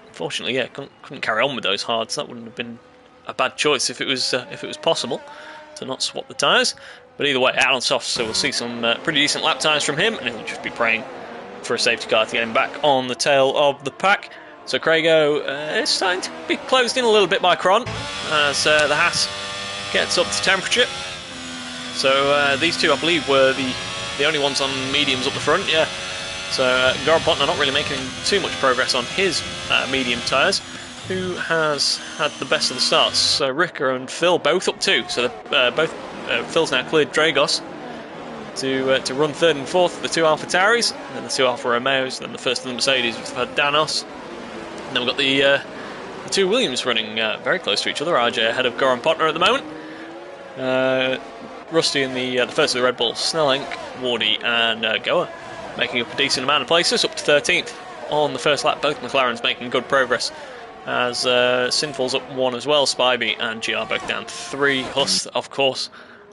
unfortunately, yeah, couldn't carry on with those hards. That wouldn't have been a bad choice if it was possible to not swap the tyres. But either way, out on softs, so we'll see some pretty decent lap times from him, and he'll just be praying for a safety car to get him back on the tail of the pack. So Craigo is starting to be closed in a little bit by Cron as the Haas gets up to temperature. So these two, I believe, were the the only ones on mediums up the front, yeah. So Goran Potner not really making too much progress on his medium tyres. Who has had the best of the starts? So Ricker and Phil both up 2. So Phil's now cleared Dragos to run 3rd and 4th, the 2 AlphaTauris, and then the 2 Alfa Romeos, and then the first of the Mercedes, we've had Danos. And then we've got the 2 Williams running very close to each other. RJ ahead of Goran Potner at the moment. Rusty in the first of the Red Bull, Snelling, Wardy and Goa making up a decent amount of places, up to 13th on the first lap. Both McLarens making good progress, as Sinful's up 1 as well. Spivey and GR both down 3. Huss, of course,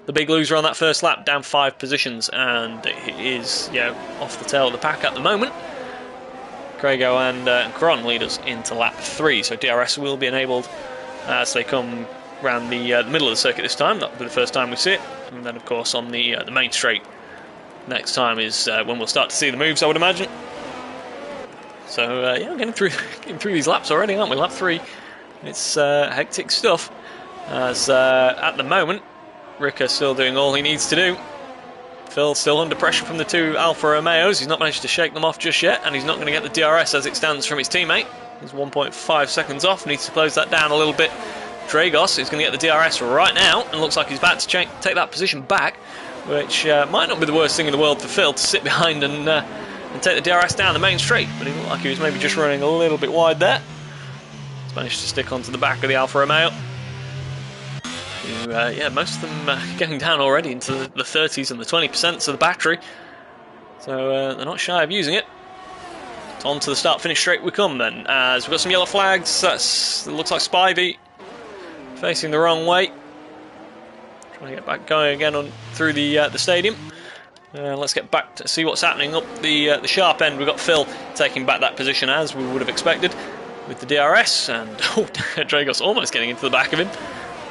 the big loser on that first lap, down 5 positions, and he is off the tail of the pack at the moment. Craigo and Cron lead us into lap 3, so DRS will be enabled as they come round the middle of the circuit this time. That'll be the first time we see it, and then of course on the main straight next time is when we'll start to see the moves, I would imagine. So we're getting through these laps already, aren't we? Lap 3, it's hectic stuff, as at the moment Ricker still doing all he needs to do. Phil still under pressure from the 2 Alfa Romeos. He's not managed to shake them off just yet, and he's not going to get the DRS as it stands from his teammate. He's 1.5 seconds off, needs to close that down a little bit. Dragos is going to get the DRS right now, and looks like he's about to take that position back, which might not be the worst thing in the world for Phil to sit behind and take the DRS down the main straight, but he looked like he was maybe just running a little bit wide there. He's managed to stick onto the back of the Alfa Romeo. Most of them getting down already into the 30s and the 20% of the battery, so they're not shy of using it. So on to the start-finish straight we come then, as we've got some yellow flags. It looks like Spivey facing the wrong way, trying to get back going again through the stadium. Let's get back to see what's happening up the sharp end. We've got Phil taking back that position as we would have expected with the DRS, and Dragos almost getting into the back of him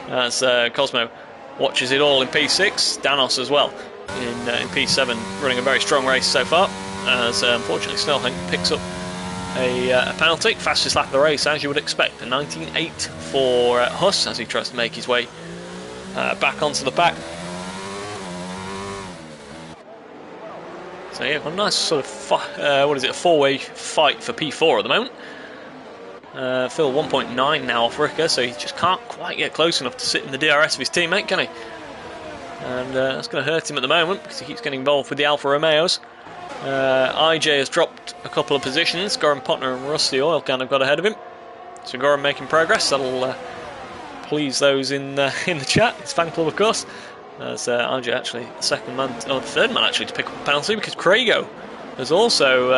as Cosmo watches it all in P6. Danos as well in P7, running a very strong race so far, as unfortunately Snelling picks up a penalty. Fastest lap of the race, as you would expect, a 19.8 for Huss as he tries to make his way back onto the pack. So yeah, got a nice sort of a four-way fight for P4 at the moment. Phil 1.9 now off Ricker, so he just can't quite get close enough to sit in the DRS of his teammate, can he? And that's going to hurt him at the moment because he keeps getting involved with the Alfa Romeos. IJ has dropped a couple of positions. Goran Potner and Rusty Oil kind of got ahead of him. So Goran making progress. That'll please those in the chat. His fan club, of course. As IJ actually the third man actually to pick up a penalty, because Craigo has also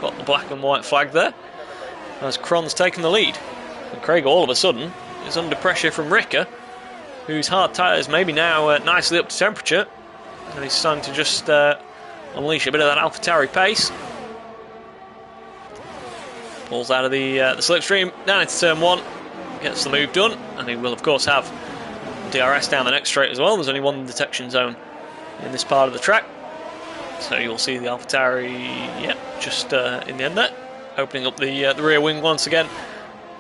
got the black and white flag there, as Cron's taken the lead. And Craigo all of a sudden is under pressure from Ricker, whose hard tyres may be now nicely up to temperature, and he's starting to just unleash a bit of that AlphaTauri pace. Pulls out of the slipstream down into turn 1, gets the move done, and he will of course have DRS down the next straight as well. There's only one detection zone in this part of the track, so you'll see the AlphaTauri just in the end there, opening up the rear wing once again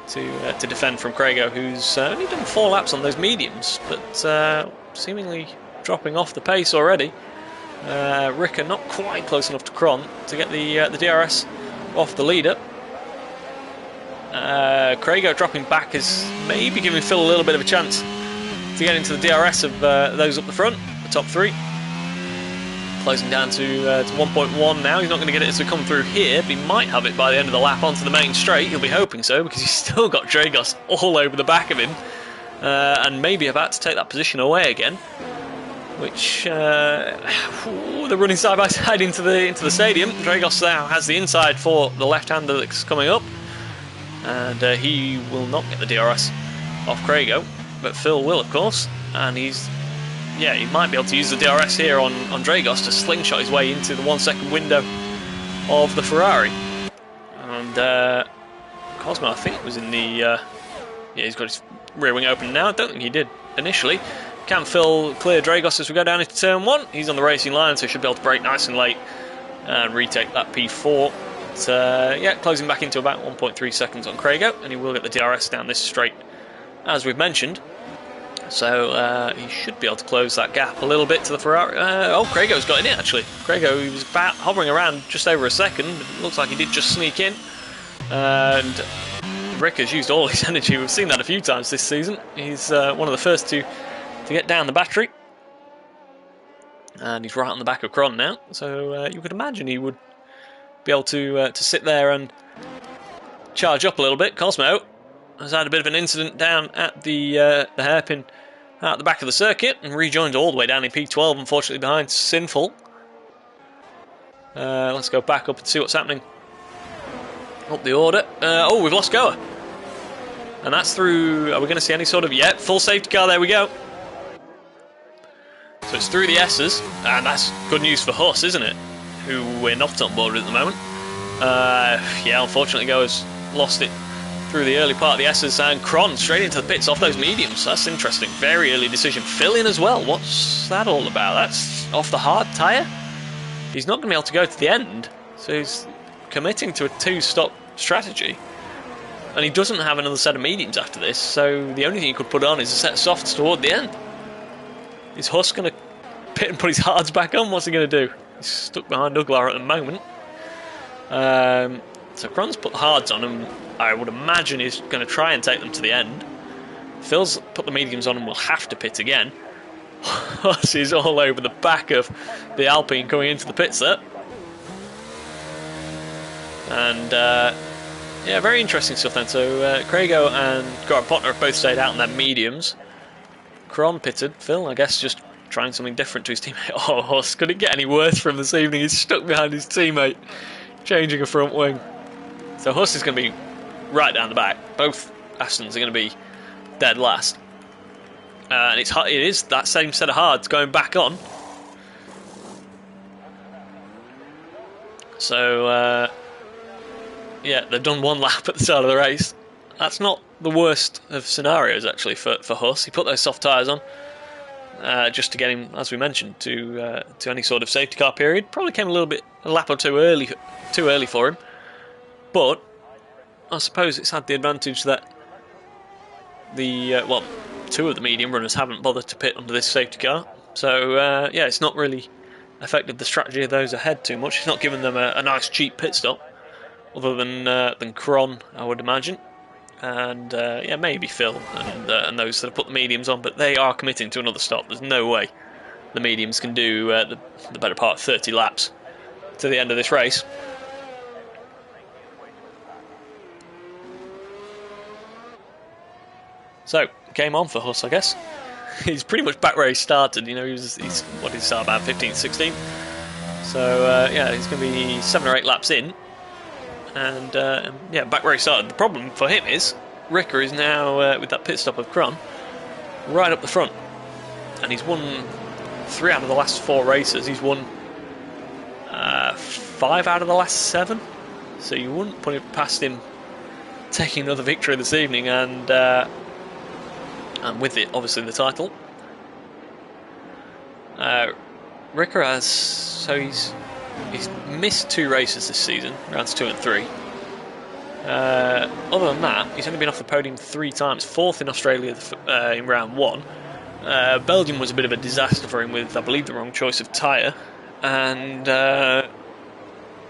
to defend from Craigo, who's only done 4 laps on those mediums, but seemingly dropping off the pace already. Ricker not quite close enough to Cron to get the DRS off the leader. Craigo dropping back is maybe giving Phil a little bit of a chance to get into the DRS of those up the front, the top 3. Closing down to 1.1 now. He's not going to get it to come through here, but he might have it by the end of the lap onto the main straight. He'll be hoping so, because he's still got Dragos all over the back of him, and maybe about to take that position away again. Which they're running side by side into the stadium. Dragos now has the inside for the left-hander that's coming up, and he will not get the DRS off Craigo, but Phil will, of course, and he might be able to use the DRS here on Dragos to slingshot his way into the 1 second window of the Ferrari. And Cosmo, I think, was in the he's got his rear wing open now. I don't think he did initially. Can Phil clear Dragos as we go down into turn 1? He's on the racing line, so he should be able to brake nice and late and retake that P4. But, closing back into about 1.3 seconds on Craigo, and he will get the DRS down this straight, as we've mentioned. So he should be able to close that gap a little bit to the Ferrari. Crago's got in it, actually. Crago, he was about hovering around just over a second. It looks like he did just sneak in. And Rick has used all his energy. We've seen that a few times this season. He's one of the first to get down the battery. And he's right on the back of Cron now. So you could imagine he would be able to sit there and charge up a little bit. Cosmo has had a bit of an incident down at the hairpin at the back of the circuit and rejoined all the way down in P12, unfortunately behind Sinful. Let's go back up and see what's happening up the order. We've lost Goa. And that's through... Are we going to see any sort of... Yeah, full safety car, there we go. So it's through the S's, and that's good news for Huss, isn't it? Who we're not on board with at the moment. Unfortunately Goa's lost it through the early part of the S's, and Cron straight into the pits off those mediums. That's interesting. Very early decision. Fill in as well. What's that all about? That's off the hard tyre? He's not going to be able to go to the end, so he's committing to a two-stop strategy. And he doesn't have another set of mediums after this, so the only thing he could put on is a set of softs toward the end. Is Huss going to pit and put his hards back on? What's he going to do? He's stuck behind Uglar at the moment. So Cron's put the hards on, and I would imagine he's going to try and take them to the end. Phil's put the mediums on and will have to pit again. Huss is all over the back of the Alpine coming into the pits there. And very interesting stuff then. So Crago and Goran Potner have both stayed out in their mediums. Cron pitted. Phil, I guess, just trying something different to his teammate. Oh, Huss, could it get any worse from this evening? He's stuck behind his teammate, changing a front wing. So Huss is going to be right down the back. Both Astons are going to be dead last. And it is that same set of hards going back on. So, they've done one lap at the start of the race. That's not the worst of scenarios, actually, for Huss. He put those soft tyres on just to get him, as we mentioned, to any sort of safety car period. Probably came a lap or two early for him. But I suppose it's had the advantage that two of the medium runners haven't bothered to pit under this safety car. So, it's not really affected the strategy of those ahead too much. It's not given them a nice cheap pit stop, other than Cron, I would imagine. And maybe Phil and those that have put the mediums on, but they are committing to another stop. There's no way the mediums can do the better part of 30 laps to the end of this race. So, game on for Huss, I guess. He's pretty much back where he started. You know, he's what did he start, about 15th, 16th? So, he's going to be 7 or 8 laps in. And, back where he started. The problem for him is Ricker is now, with that pit stop of Cron, right up the front. And he's won 3 out of the last 4 races. He's won 5 out of the last 7. So you wouldn't put it past him taking another victory this evening, and with it, obviously, the title. Ricker has... So he's missed 2 races this season, rounds 2 and 3. Other than that, he's only been off the podium 3 times. 4th in Australia in round 1. Belgium was a bit of a disaster for him with, I believe, the wrong choice of tyre. And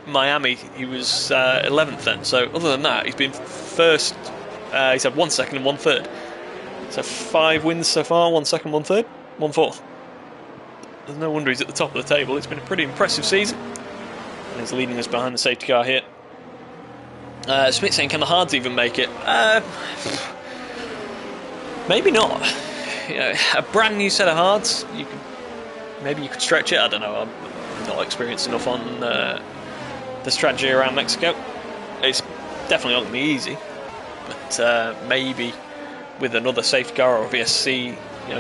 Miami, he was 11th then. So other than that, he's been first. He's had 1 second and 1 third. So 5 wins so far, 1 second, 1 third, 1 fourth. There's no wonder he's at the top of the table. It's been a pretty impressive season. And he's leading us behind the safety car here. Smith saying, can the hards even make it? Maybe not. You know, a brand new set of hards, maybe you could stretch it. I don't know. I'm not experienced enough on the strategy around Mexico. It's definitely not going to be easy. But maybe with another safety car or VSC,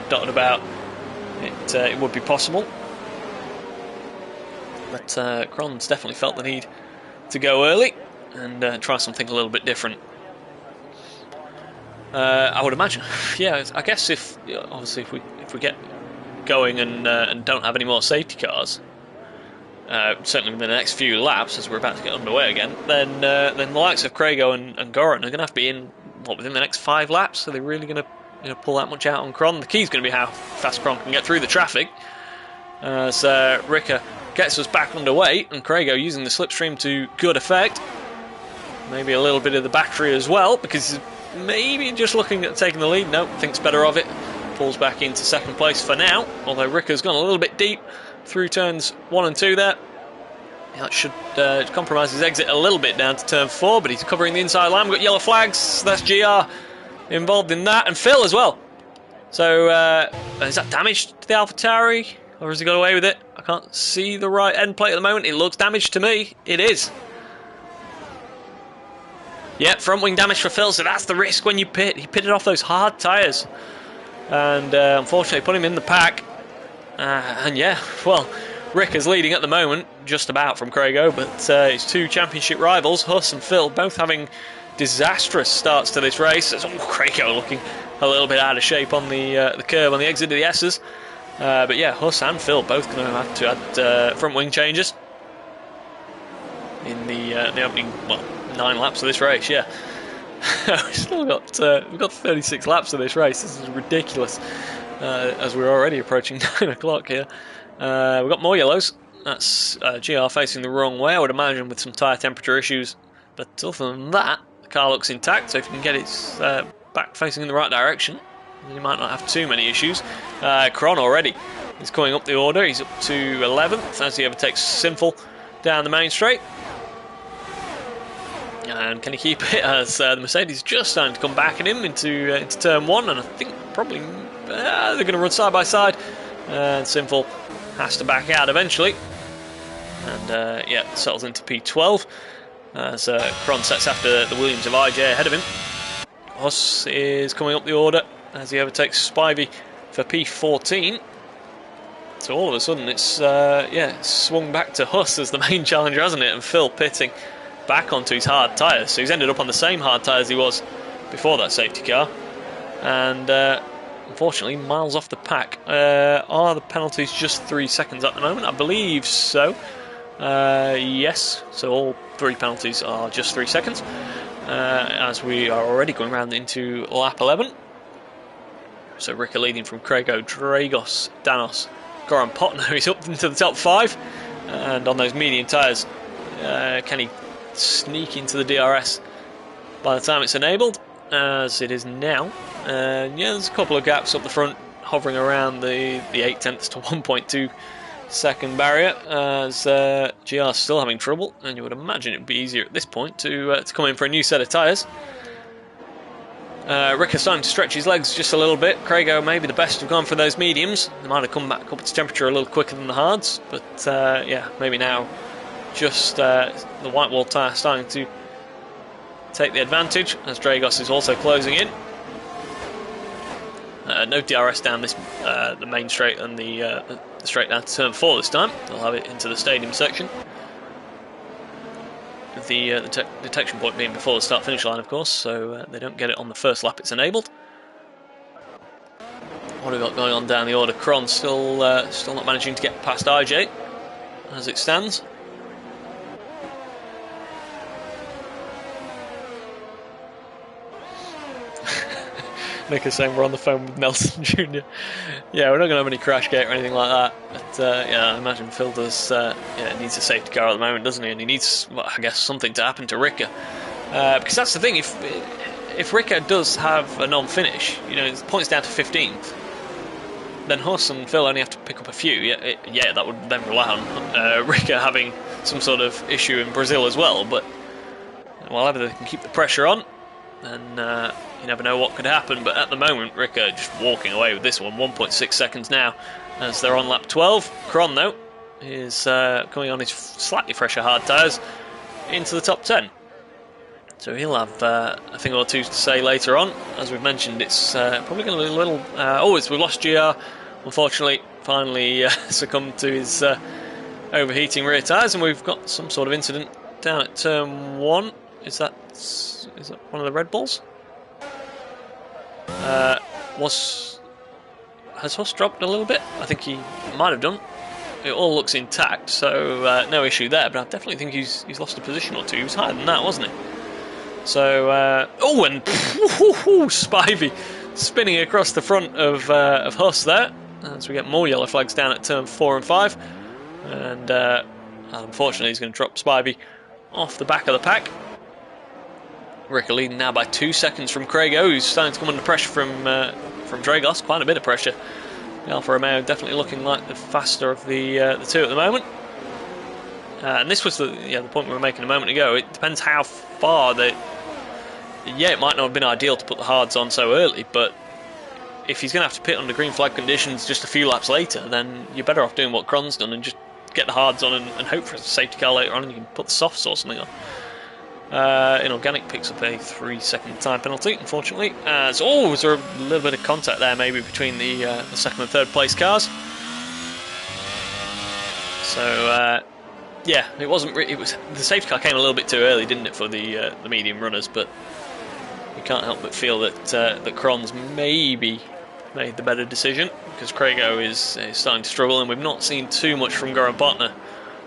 dotted about, it would be possible. But Cron's definitely felt the need to go early and try something a little bit different. I would imagine. Yeah, I guess if we get going and don't have any more safety cars, certainly within the next few laps as we're about to get underway again, then the likes of Crago and Goran are going to have to be in within the next 5 laps. Are they really going to going to pull that much out on Cron. The key's going to be how fast Cron can get through the traffic. So Ricker gets us back underway, and Crago using the slipstream to good effect. Maybe a little bit of the battery as well, because he's maybe just looking at taking the lead. Nope, thinks better of it. Pulls back into second place for now, although Ricker's gone a little bit deep through turns 1 and 2 there. That should compromise his exit a little bit down to turn 4, but he's covering the inside line. We've got yellow flags. That's GR involved in that, and Phil as well. So is that damage to the AlphaTauri, or has he got away with it? I can't see the right end plate at the moment. It looks damaged to me. It is. Yeah, front wing damage for Phil, so that's the risk when you pit. He pitted off those hard tyres, and unfortunately put him in the pack. And yeah, well, Rick is leading at the moment, just about from Crago, but his two championship rivals, Huss and Phil, both having disastrous starts to this race. Crago looking a little bit out of shape on the curb on the exit of the S's. But yeah, Huss and Phil both going to have to add front wing changes in the opening 9 laps of this race. Yeah, we've still got 36 laps of this race. This is ridiculous. As we're already approaching 9 o'clock here. We've got more yellows. That's GR facing the wrong way, I would imagine, with some tyre temperature issues. But other than that, the car looks intact, so if you can get its back facing in the right direction, then you might not have too many issues. Cron already is coming up the order. He's up to 11th as he overtakes Sinful down the main straight. And can he keep it as the Mercedes just starting to come back at him into turn 1, and I think probably they're going to run side by side, and Sinful has to back out eventually, and yeah, settles into P12 as Cron sets after the Williams of IJ ahead of him. Huss is coming up the order as he overtakes Spivey for P14. So all of a sudden it's it's swung back to Huss as the main challenger, hasn't it? And Phil pitting back onto his hard tyres, so he's ended up on the same hard tyres he was before that safety car, and unfortunately miles off the pack. Are the penalties just 3 seconds at the moment? I believe so. Yes, so all 3 penalties are just 3 seconds, as we are already going round into lap 11. So Ricker leading from Crago, Dragos, Danos, Goran Potner is up into the top 5, and on those medium tyres, can he sneak into the DRS by the time it's enabled, as it is now? And yeah, there's a couple of gaps up the front, hovering around the 8 tenths to 1.2 second barrier, as GR's still having trouble, and you would imagine it would be easier at this point to come in for a new set of tyres. Rick is starting to stretch his legs just a little bit. Crago maybe the best have gone for those mediums. They might have come back up to temperature a little quicker than the hards, but yeah, maybe now just the white wall tyre starting to take the advantage, as Dragos is also closing in. No DRS down this the main straight and the straight down to turn 4 this time. They'll have it into the stadium section. The detection point being before the start-finish line, of course, so they don't get it on the first lap it's enabled. What have we got going on down the order? Cron still not managing to get past IJ as it stands. Nick is saying we're on the phone with Nelson Jr. Yeah, we're not going to have any crash gate or anything like that. But yeah, I imagine Phil does. Needs a safety car at the moment, doesn't he? And he needs, well, I guess, something to happen to Ricker, because that's the thing. If Ricker does have a non-finish, you know, points down to 15th, then Huss and Phil only have to pick up a few. Yeah, that would then rely on Ricker having some sort of issue in Brazil as well. But whenever they can keep the pressure on, then you never know what could happen. But at the moment, Ricker just walking away with this one. 1.6 seconds now as they're on lap 12. Cron, though, is coming on his slightly fresher hard tyres into the top 10. So he'll have a thing or two to say later on. As we've mentioned, it's probably going to be a little... we've lost GR, unfortunately, finally succumbed to his overheating rear tyres, and we've got some sort of incident down at turn 1. Is that one of the Red Bulls? Has Huss dropped a little bit? I think he might have done. It all looks intact, so no issue there. But I definitely think he's lost a position or two. He was higher than that, wasn't he? So and Spivey spinning across the front of Huss there, as we get more yellow flags down at turn 4 and 5. And unfortunately, he's going to drop Spivey off the back of the pack. Ricker leading now by 2 seconds from Craigo, who's starting to come under pressure from Dragos, quite a bit of pressure. The Alfa Romeo definitely looking like the faster of the two at the moment. And this was the point we were making a moment ago. It depends how far it might not have been ideal to put the hards on so early, but if he's going to have to pit under green flag conditions just a few laps later, then you're better off doing what Cron's done and just get the hards on and hope for a safety car later on, and you can put the softs or something on. Inorganic picks up a 3-second time penalty, unfortunately. Was there a little bit of contact there maybe between the second and third place cars? So it wasn't. It was the safety car came a little bit too early, didn't it, for the medium runners? But you can't help but feel that Cron's maybe made the better decision, because Craigo is starting to struggle, and we've not seen too much from Goran Botner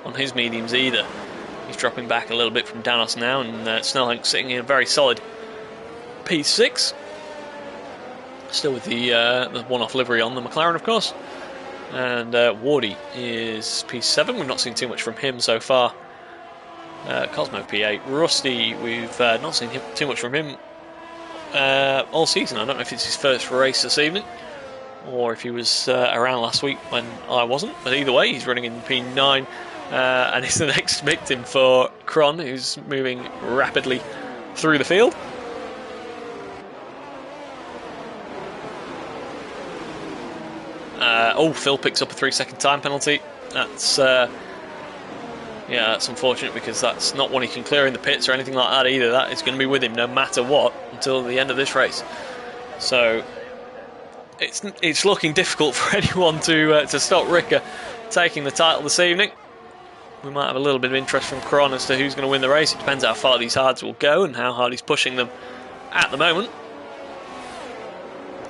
on his mediums either. He's dropping back a little bit from Danos now, and Snelling sitting in a very solid P6. Still with the one-off livery on the McLaren, of course. And Wardy is P7. We've not seen too much from him so far. Cosmo P8. Rusty, we've not seen too much from him all season. I don't know if it's his first race this evening, or if he was around last week when I wasn't. But either way, he's running in P9. And he's the next victim for Cron, who's moving rapidly through the field. Phil picks up a 3-second time penalty. That's unfortunate, because that's not one he can clear in the pits or anything like that either. That is going to be with him no matter what until the end of this race. So it's looking difficult for anyone to stop Ricker taking the title this evening. We might have a little bit of interest from Cron as to who's going to win the race. It depends how far these hards will go and how hard he's pushing them at the moment.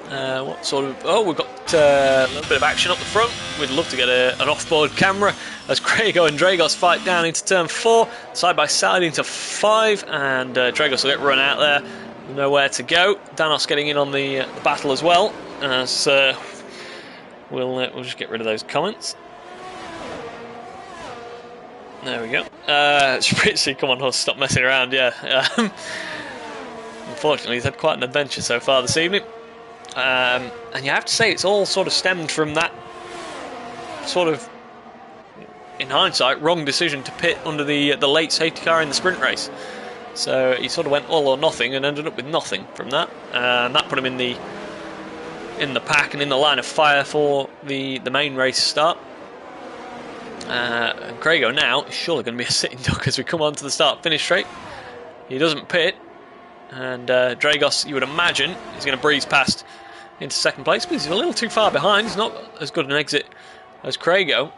We've got a little bit of action up the front. We'd love to get an off-board camera as Craigo and Dragos fight down into turn 4, side by side into 5, and Dragos will get run out there. Nowhere to go. Danos getting in on the battle as well. So we'll just get rid of those comments. There we go. Spritzy, come on, Huss, stop messing around, yeah. Unfortunately, he's had quite an adventure so far this evening. And you have to say it's all sort of stemmed from that sort of, in hindsight, wrong decision to pit under the late safety car in the sprint race. So he sort of went all or nothing and ended up with nothing from that. And that put him in the pack and in the line of fire for the main race start. And Craigo now is surely going to be a sitting duck as we come on to the start-finish straight. He doesn't pit, and Dragos, you would imagine, is going to breeze past into second place, but he's a little too far behind. He's not as good an exit as Craigo.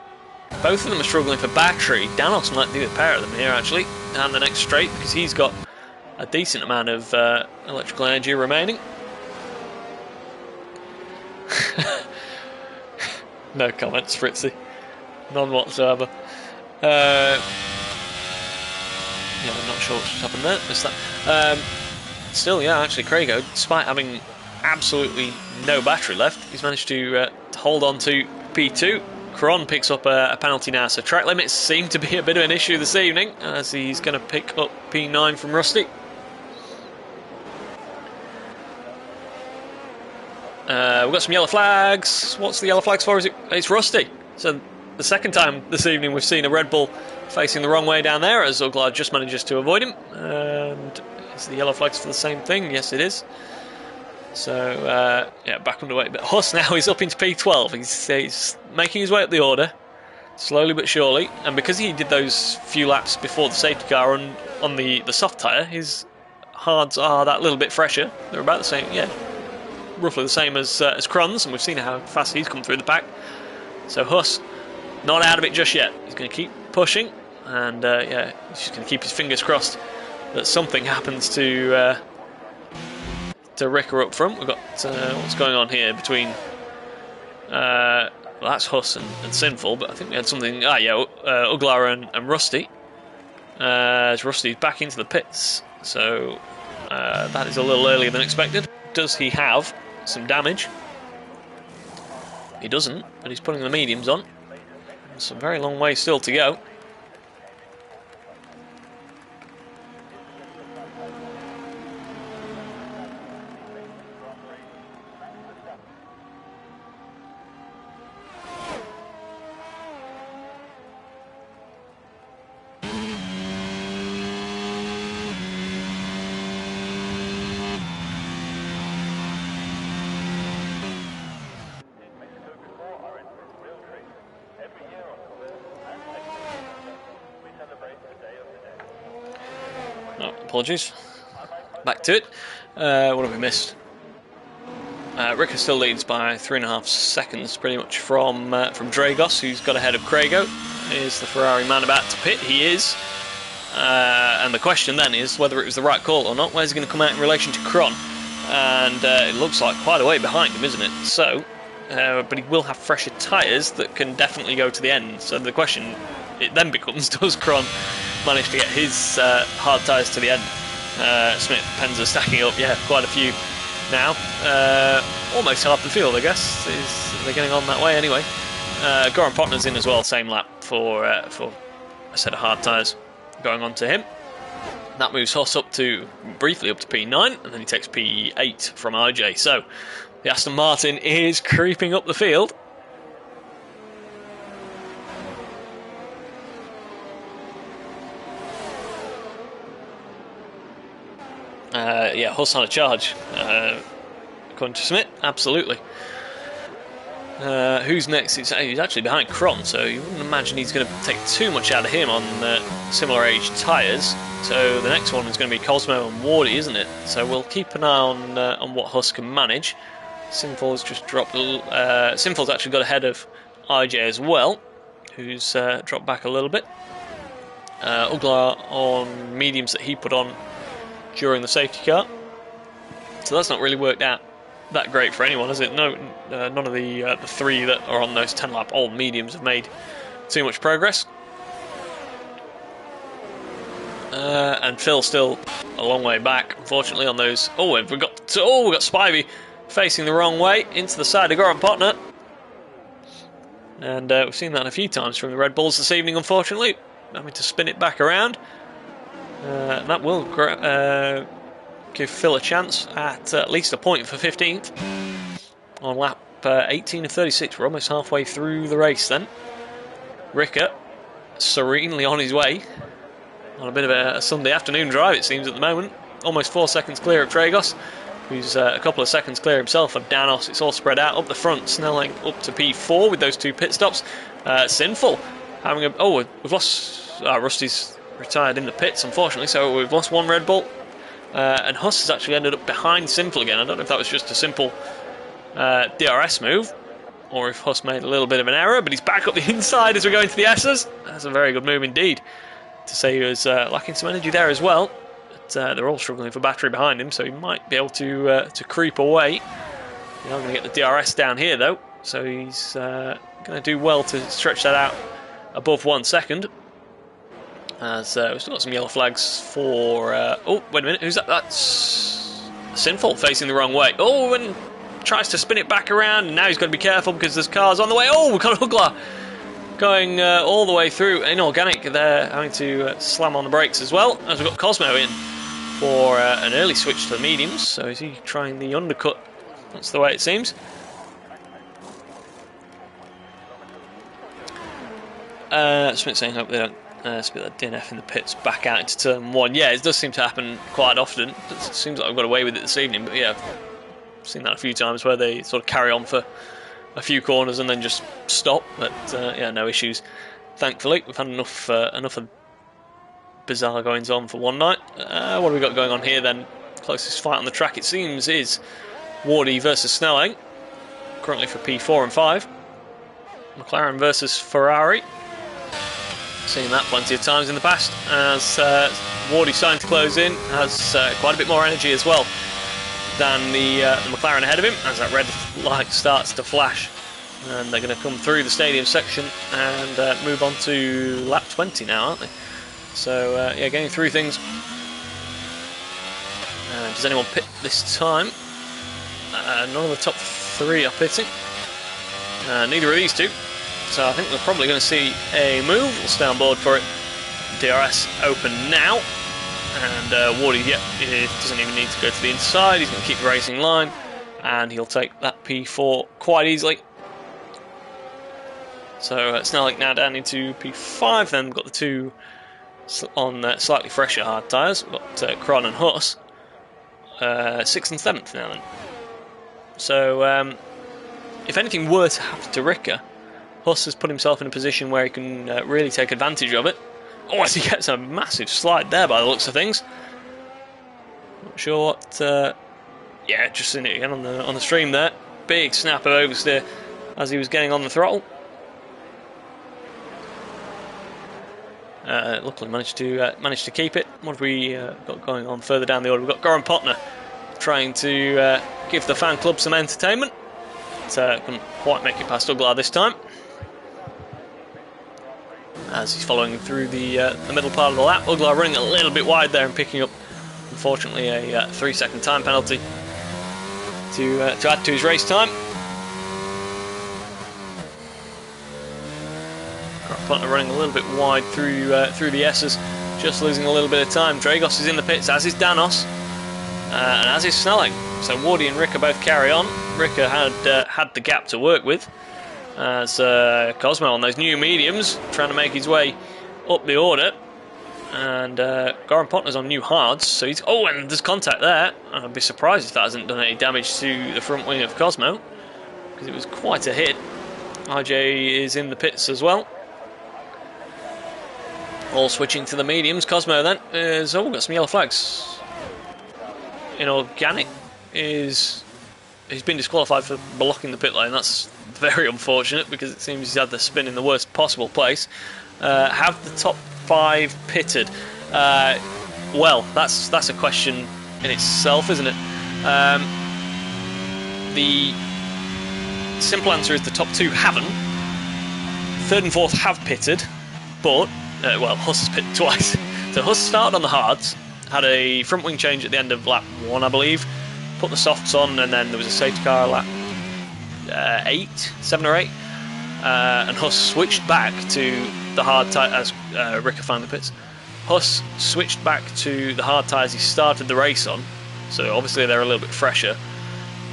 Both of them are struggling for battery. Danos might do the pair of them here, actually, down the next straight, because he's got a decent amount of electrical energy remaining. No comments, Fritzy. None whatsoever. I'm not sure what's happened there. Missed that. Still, actually, Craigo, despite having absolutely no battery left, he's managed to hold on to P2. Cron picks up a penalty now, so track limits seem to be a bit of an issue this evening, as he's going to pick up P9 from Rusty. We've got some yellow flags. What's the yellow flags for? It's Rusty. So the second time this evening we've seen a Red Bull facing the wrong way down there, as Uglar just manages to avoid him. And is the yellow flags for the same thing? Yes, it is. So back underway. But Huss now is up into P12. He's making his way up the order, slowly but surely. And because he did those few laps before the safety car on the soft tyre, his hards are that little bit fresher. They're about the same, roughly the same as Cron's, and we've seen how fast he's come through the pack. So Huss, not out of it just yet. He's going to keep pushing, and he's just going to keep his fingers crossed that something happens to Ricker up front. We've got what's going on here between that's Huss and Sinful, but I think we had something. Uglar and Rusty. As Rusty's back into the pits, so that is a little earlier than expected. Does he have some damage. He doesn't, but he's putting the mediums on. It's a very long way still to go. Oh, apologies. Back to it. What have we missed? Ricker still leads by 3.5 seconds, pretty much from Dragos, who's got ahead of Craigo. Is the Ferrari man about to pit? He is. And the question then is whether it was the right call or not. Where's he going to come out in relation to Cron? And it looks like quite a way behind him, isn't it? So, but he will have fresher tyres that can definitely go to the end. So the question, it then becomes, does Cron manage to get his hard tyres to the end? Smith, Penza stacking up, yeah, quite a few now. Almost half the field, I guess. They're getting on that way anyway. Goran Potner's in as well, same lap for a set of hard tyres going on to him. That moves Huss briefly up to P9, and then he takes P8 from RJ. So the Aston Martin is creeping up the field. Yeah, Huss on a charge, according to Smith, absolutely. Who's next? He's actually behind Cron, so you wouldn't imagine he's going to take too much out of him on similar age tyres. So the next one is going to be Cosmo and Wardy, isn't it? So we'll keep an eye on what Huss can manage. Sinful's just dropped. Sinful's actually got ahead of IJ as well, who's dropped back a little bit. Ugla on mediums that he put on during the safety car. So that's not really worked out that great for anyone, has it? No, none of the three that are on those 10-lap old mediums have made too much progress. And Phil still a long way back, unfortunately, on those. Oh, we've got Spivey facing the wrong way into the side of Goran Potner, and we've seen that a few times from the Red Bulls this evening. Unfortunately, having to spin it back around. That will give Phil a chance at least a point for 15th on lap 18 of 36. We're almost halfway through the race then. Ricker serenely on his way on a bit of a Sunday afternoon drive, it seems, at the moment. Almost 4 seconds clear of Dragos, who's a couple of seconds clear himself of Danos. It's all spread out up the front. Snelling up to P4 with those two pit stops. Sinful having a... Oh, we've lost... Rusty's retired in the pits, unfortunately, so we've lost one Red Bull. And Huss has actually ended up behind Sinful again. I don't know if that was just a simple DRS move, or if Huss made a little bit of an error, but he's back up the inside as we go into the S's. That's a very good move indeed. To say he was lacking some energy there as well. But they're all struggling for battery behind him, so he might be able to creep away. You're not going to get the DRS down here, though, so he's going to do well to stretch that out above 1 second. As we've still got some yellow flags for... oh, wait a minute, who's that? That's Sinful facing the wrong way. Oh, and tries to spin it back around, and now he's got to be careful because there's cars on the way. Oh, we've got Hugler going all the way through. Inorganic there, having to slam on the brakes as well, as we've got Cosmo in for an early switch to the mediums. So is he trying the undercut? That's the way it seems. Smith saying, hope they don't spit that DNF in the pits back out into turn 1. Yeah, it does seem to happen quite often. It seems like I've got away with it this evening, but yeah, I've seen that a few times where they sort of carry on for a few corners and then just stop. But yeah, no issues. Thankfully, we've had enough of bizarre goings on for one night. What have we got going on here then? Closest fight on the track, it seems, is Wardy versus Snelling, currently for P4 and 5. McLaren versus Ferrari. Seen that plenty of times in the past, as Wardy's starting to close in, has quite a bit more energy as well than the McLaren ahead of him, as that red light starts to flash. And they're going to come through the stadium section and move on to lap 20 now, aren't they? So yeah, going through things. Does anyone pit this time? None of the top 3 are pitting. Neither of these two. So I think we're probably going to see a move. We'll stay on board for it. DRS open now. And Wardy, he doesn't even need to go to the inside. He's going to keep the racing line. And he'll take that P4 quite easily. So Snelling now down into P5. Then we've got the 2 on slightly fresher hard tyres. We've got Kron and Huss. 6th and 7th now then. So if anything were to happen to Ricker, Huss has put himself in a position where he can really take advantage of it. Oh, as he gets a massive slide there by the looks of things. Not sure what... yeah, just seen it again on the stream there. Big snap of oversteer as he was getting on the throttle. Luckily managed to keep it. What have we got going on further down the order? We've got Goran Potner trying to give the fan club some entertainment. But couldn't quite make it past Uglar this time. As he's following through the middle part of the lap. Uglar running a little bit wide there and picking up, unfortunately, a 3-second time penalty to add to his race time. Potner running a little bit wide through the S's, just losing a little bit of time. Dragos is in the pits, as is Danos, and as is Snelling. So Wardy and Ricker both carry on. Ricker had the gap to work with, as Cosmo on those new mediums, trying to make his way up the order. And Goran Potner's on new hards, so he's... Oh, and there's contact there. I'd be surprised if that hasn't done any damage to the front wing of Cosmo, because it was quite a hit. RJ is in the pits as well. All switching to the mediums. Cosmo then is... Oh, we've got some yellow flags. Inorganic is... He's been disqualified for blocking the pit lane. That's very unfortunate, because it seems he's had the spin in the worst possible place. Have the top 5 pitted? Well, that's a question in itself, isn't it? The simple answer is the top 2 haven't. 3rd and 4th have pitted, but... well, Huss has pitted twice. So Huss started on the hards, had a front wing change at the end of lap 1, I believe, put the softs on, and then there was a safety car lap 7 or 8, and Huss switched back to the hard tyres, as Ricker found the pits. Huss switched back to the hard tyres he started the race on, so obviously they're a little bit fresher.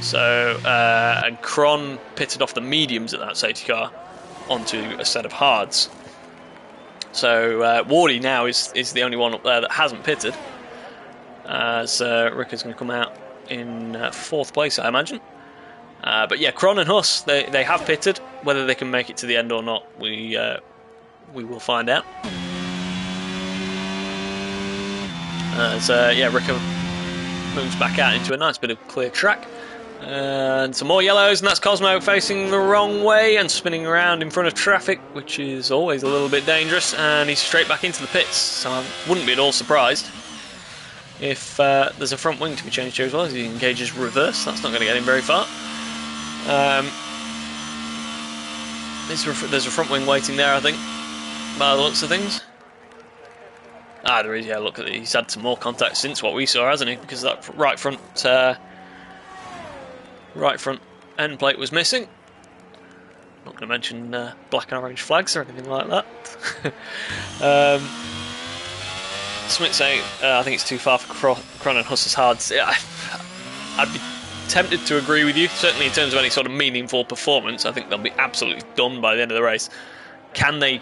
So, and Kron pitted off the mediums at that safety car onto a set of hards. So Wardy now is the only one up there that hasn't pitted, as Ricker's going to come out in 4th place, I imagine. But yeah, Kron and Huss, they have pitted. Whether they can make it to the end or not, we will find out. Yeah, Ricker moves back out into a nice bit of clear track. And some more yellows, and that's Cosmo facing the wrong way and spinning around in front of traffic, which is always a little bit dangerous, and he's straight back into the pits, so I wouldn't be at all surprised if there's a front wing to be changed here as well, as he engages reverse. That's not going to get him very far. There's a front wing waiting there, I think, by the looks of things. Ah, there is, yeah, look at it. He's had some more contact since what we saw, hasn't he? Because that right front end plate was missing. Not going to mention black and orange flags or anything like that. Smith saying, I think it's too far for Kron and Huss's hards. Yeah, I'd be tempted to agree with you. Certainly in terms of any sort of meaningful performance, I think they'll be absolutely done by the end of the race. Can they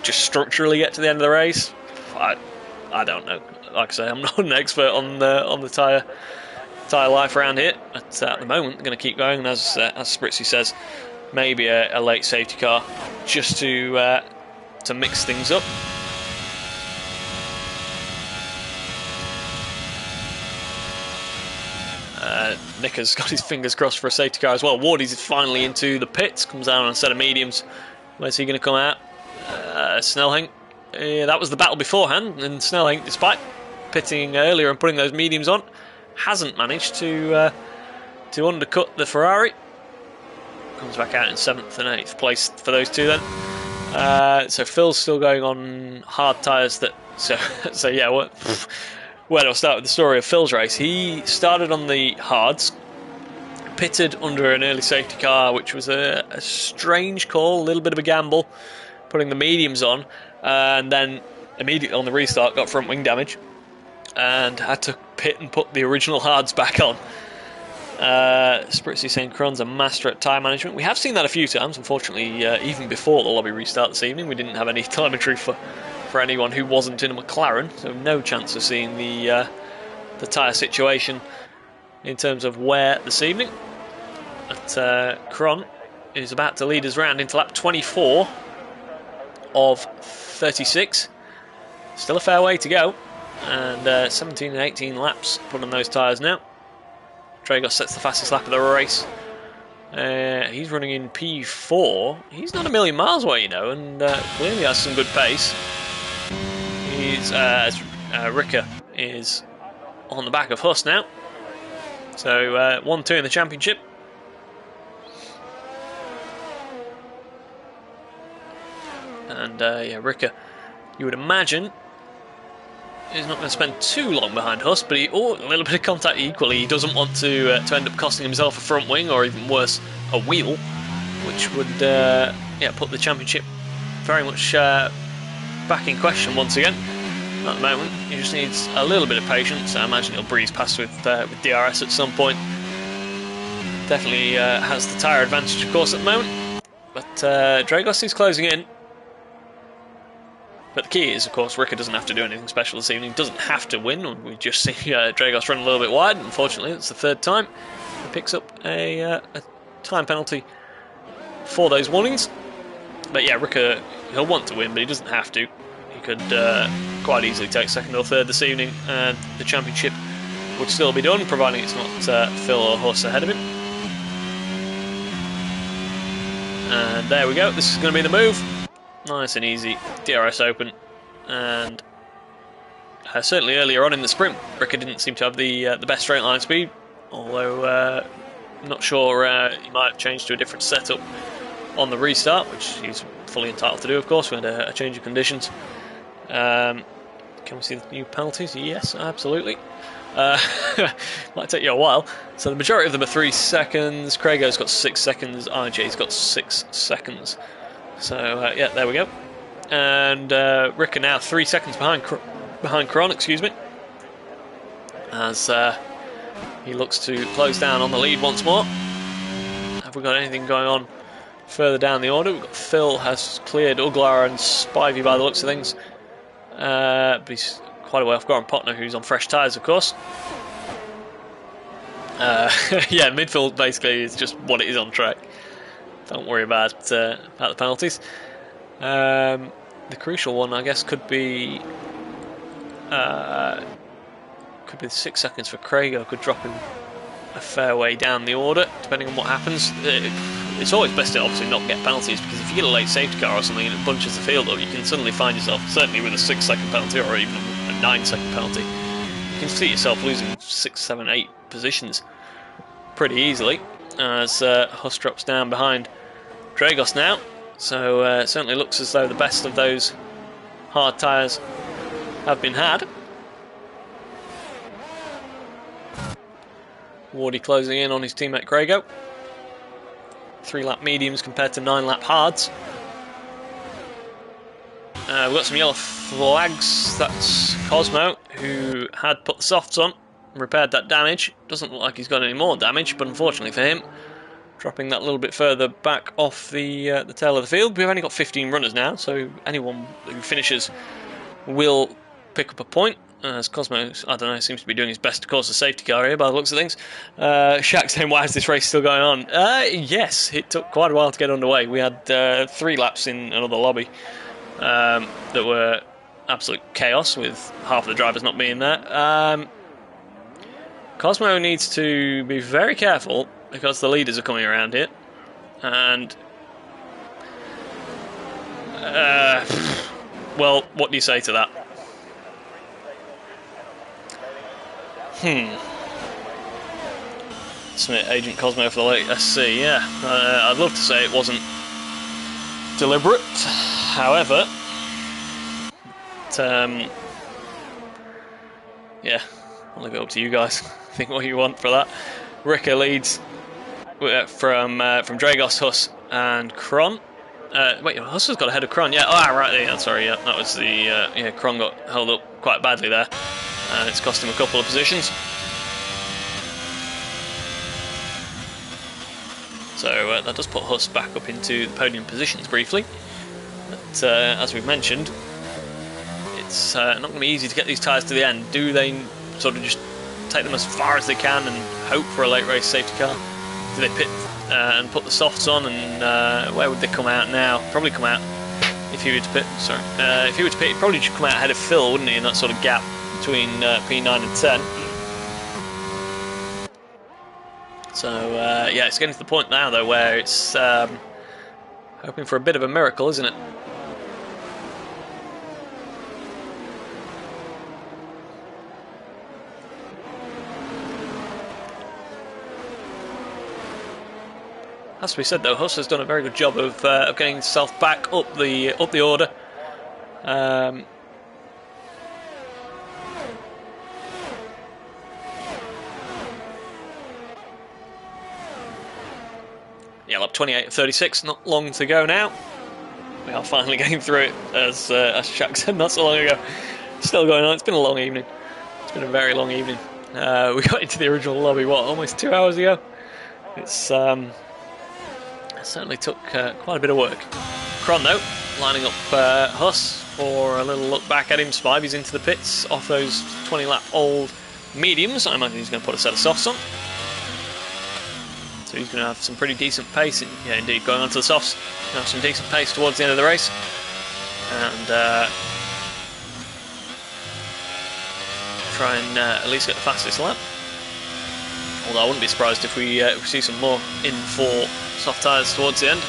just structurally get to the end of the race? I don't know. Like I say, I'm not an expert on the tyre life around here, but at the moment they're going to keep going, and as Spritzy says, maybe a late safety car just to mix things up. Nick has got his fingers crossed for a safety car as well. Wardy's finally into the pits, comes down on a set of mediums. Where's he going to come out? Snelling. That was the battle beforehand, and Snelling, despite pitting earlier and putting those mediums on, hasn't managed to undercut the Ferrari. Comes back out in 7th and 8th place for those two then. So Phil's still going on hard tyres. So yeah, where do I start with the story of Phil's race? He started on the hards, pitted under an early safety car, which was a strange call, a little bit of a gamble, putting the mediums on, and then immediately on the restart got front wing damage and had to pit and put the original hards back on. Spritzy saying Cron's a master at tyre management. We have seen that a few times, unfortunately, even before the lobby restart this evening. We didn't have any telemetry for anyone who wasn't in a McLaren, so no chance of seeing the tyre situation in terms of wear this evening. But Cron is about to lead us round into lap 24 of 36. Still a fair way to go, and 17 and 18 laps put on those tyres now. Dragos sets the fastest lap of the race. He's running in P4. He's not a million miles away, you know, and clearly has some good pace. He's Ricker is on the back of Huss now. So 1-2 in the championship. And yeah, Ricker, you would imagine, he's not going to spend too long behind Huss, but a little bit of contact equally. He doesn't want to end up costing himself a front wing, or even worse, a wheel, which would put the championship very much back in question once again. At the moment, he just needs a little bit of patience. I imagine he'll breeze past with DRS at some point. Definitely has the tyre advantage, of course, at the moment. But Dragos is closing in. But the key is, of course, Ricker doesn't have to do anything special this evening. He doesn't have to win. We just see Dragos run a little bit wide. Unfortunately, it's the third time. He picks up a time penalty for those warnings. But yeah, Ricker, he'll want to win, but he doesn't have to. He could quite easily take second or third this evening, and the championship would still be done, providing it's not Phil or Huss ahead of him. And there we go. This is going to be the move. Nice and easy, DRS open, and certainly earlier on in the sprint, Ricker didn't seem to have the best straight line speed, although I'm not sure he might have changed to a different setup on the restart, which he's fully entitled to do, of course. We had a change of conditions. Can we see the new penalties? Yes, absolutely. Might take you a while. So the majority of them are 3 seconds. Craigo's got 6 seconds. RJ's got 6 seconds. So yeah, there we go. And Ricker now 3 seconds behind Cron, excuse me, as he looks to close down on the lead once more. Have we got anything going on further down the order? We've got Phil has cleared Uglar and Spivey by the looks of things. But he's quite a way off Goran Potner, who's on fresh tyres, of course. Yeah, midfield basically is just what it is on track. Don't worry about the penalties. The crucial one, I guess, could be 6 seconds for Craigo. Could drop him a fair way down the order, depending on what happens. It's always best to obviously not get penalties, because if you get a late safety car or something and it bunches the field up, you can suddenly find yourself, certainly with a 6 second penalty or even a 9 second penalty, you can see yourself losing 6, 7, 8 positions pretty easily, as Huss drops down behind Dragos now. So it certainly looks as though the best of those hard tyres have been had. Wardy closing in on his teammate Craigo. 3-lap mediums compared to 9-lap hards. We've got some yellow flags. That's Cosmo, who had put the softs on and repaired that damage. Doesn't look like he's got any more damage, but unfortunately for him, dropping that a little bit further back off the tail of the field. We've only got 15 runners now, so anyone who finishes will pick up a point. As Cosmo, I don't know, seems to be doing his best to cause a safety car here by the looks of things. Shaq saying, why is this race still going on? Yes, it took quite a while to get underway. We had 3 laps in another lobby that were absolute chaos, with half of the drivers not being there. Cosmo needs to be very careful, because the leaders are coming around here. And well, what do you say to that? Submit Agent Cosmo for the late SC, yeah. I'd love to say it wasn't deliberate. However, yeah, I'll leave it up to you guys. Think what you want for that. Ricker leads from Dragos, Huss, and Kron. Wait, Huss has got ahead of Kron. Yeah. Oh, right. Yeah. Sorry. Yeah. That was the. Yeah. Kron got held up quite badly there. It's cost him a couple of positions. So that does put Huss back up into the podium positions briefly. But as we've mentioned, it's not going to be easy to get these tyres to the end. Do they sort of just take them as far as they can and hope for a late race safety car? Do they pit and put the softs on, and where would they come out now? Probably come out, if he were to pit, sorry. If he were to pit, he'd probably just come out ahead of Phil, wouldn't he, in that sort of gap between P9 and 10. So, yeah, it's getting to the point now, though, where it's hoping for a bit of a miracle, isn't it? Has to be said, though, Huss has done a very good job of getting himself back up the order. Yeah, lap 28.36, not long to go now. We are finally getting through it, as Shaq said not so long ago. Still going on. It's been a long evening. It's been a very long evening. We got into the original lobby, what, almost 2 hours ago? It's it certainly took quite a bit of work. Kron, though, lining up Huss for a little look back at him. Spivey's into the pits off those 20-lap-old mediums. I imagine he's going to put a set of softs on. So he's going to have some pretty decent pace. Yeah, indeed, going on to the softs. Going to have some decent pace towards the end of the race. And try and at least get the fastest lap. Although I wouldn't be surprised if we see some more in for soft tyres towards the end.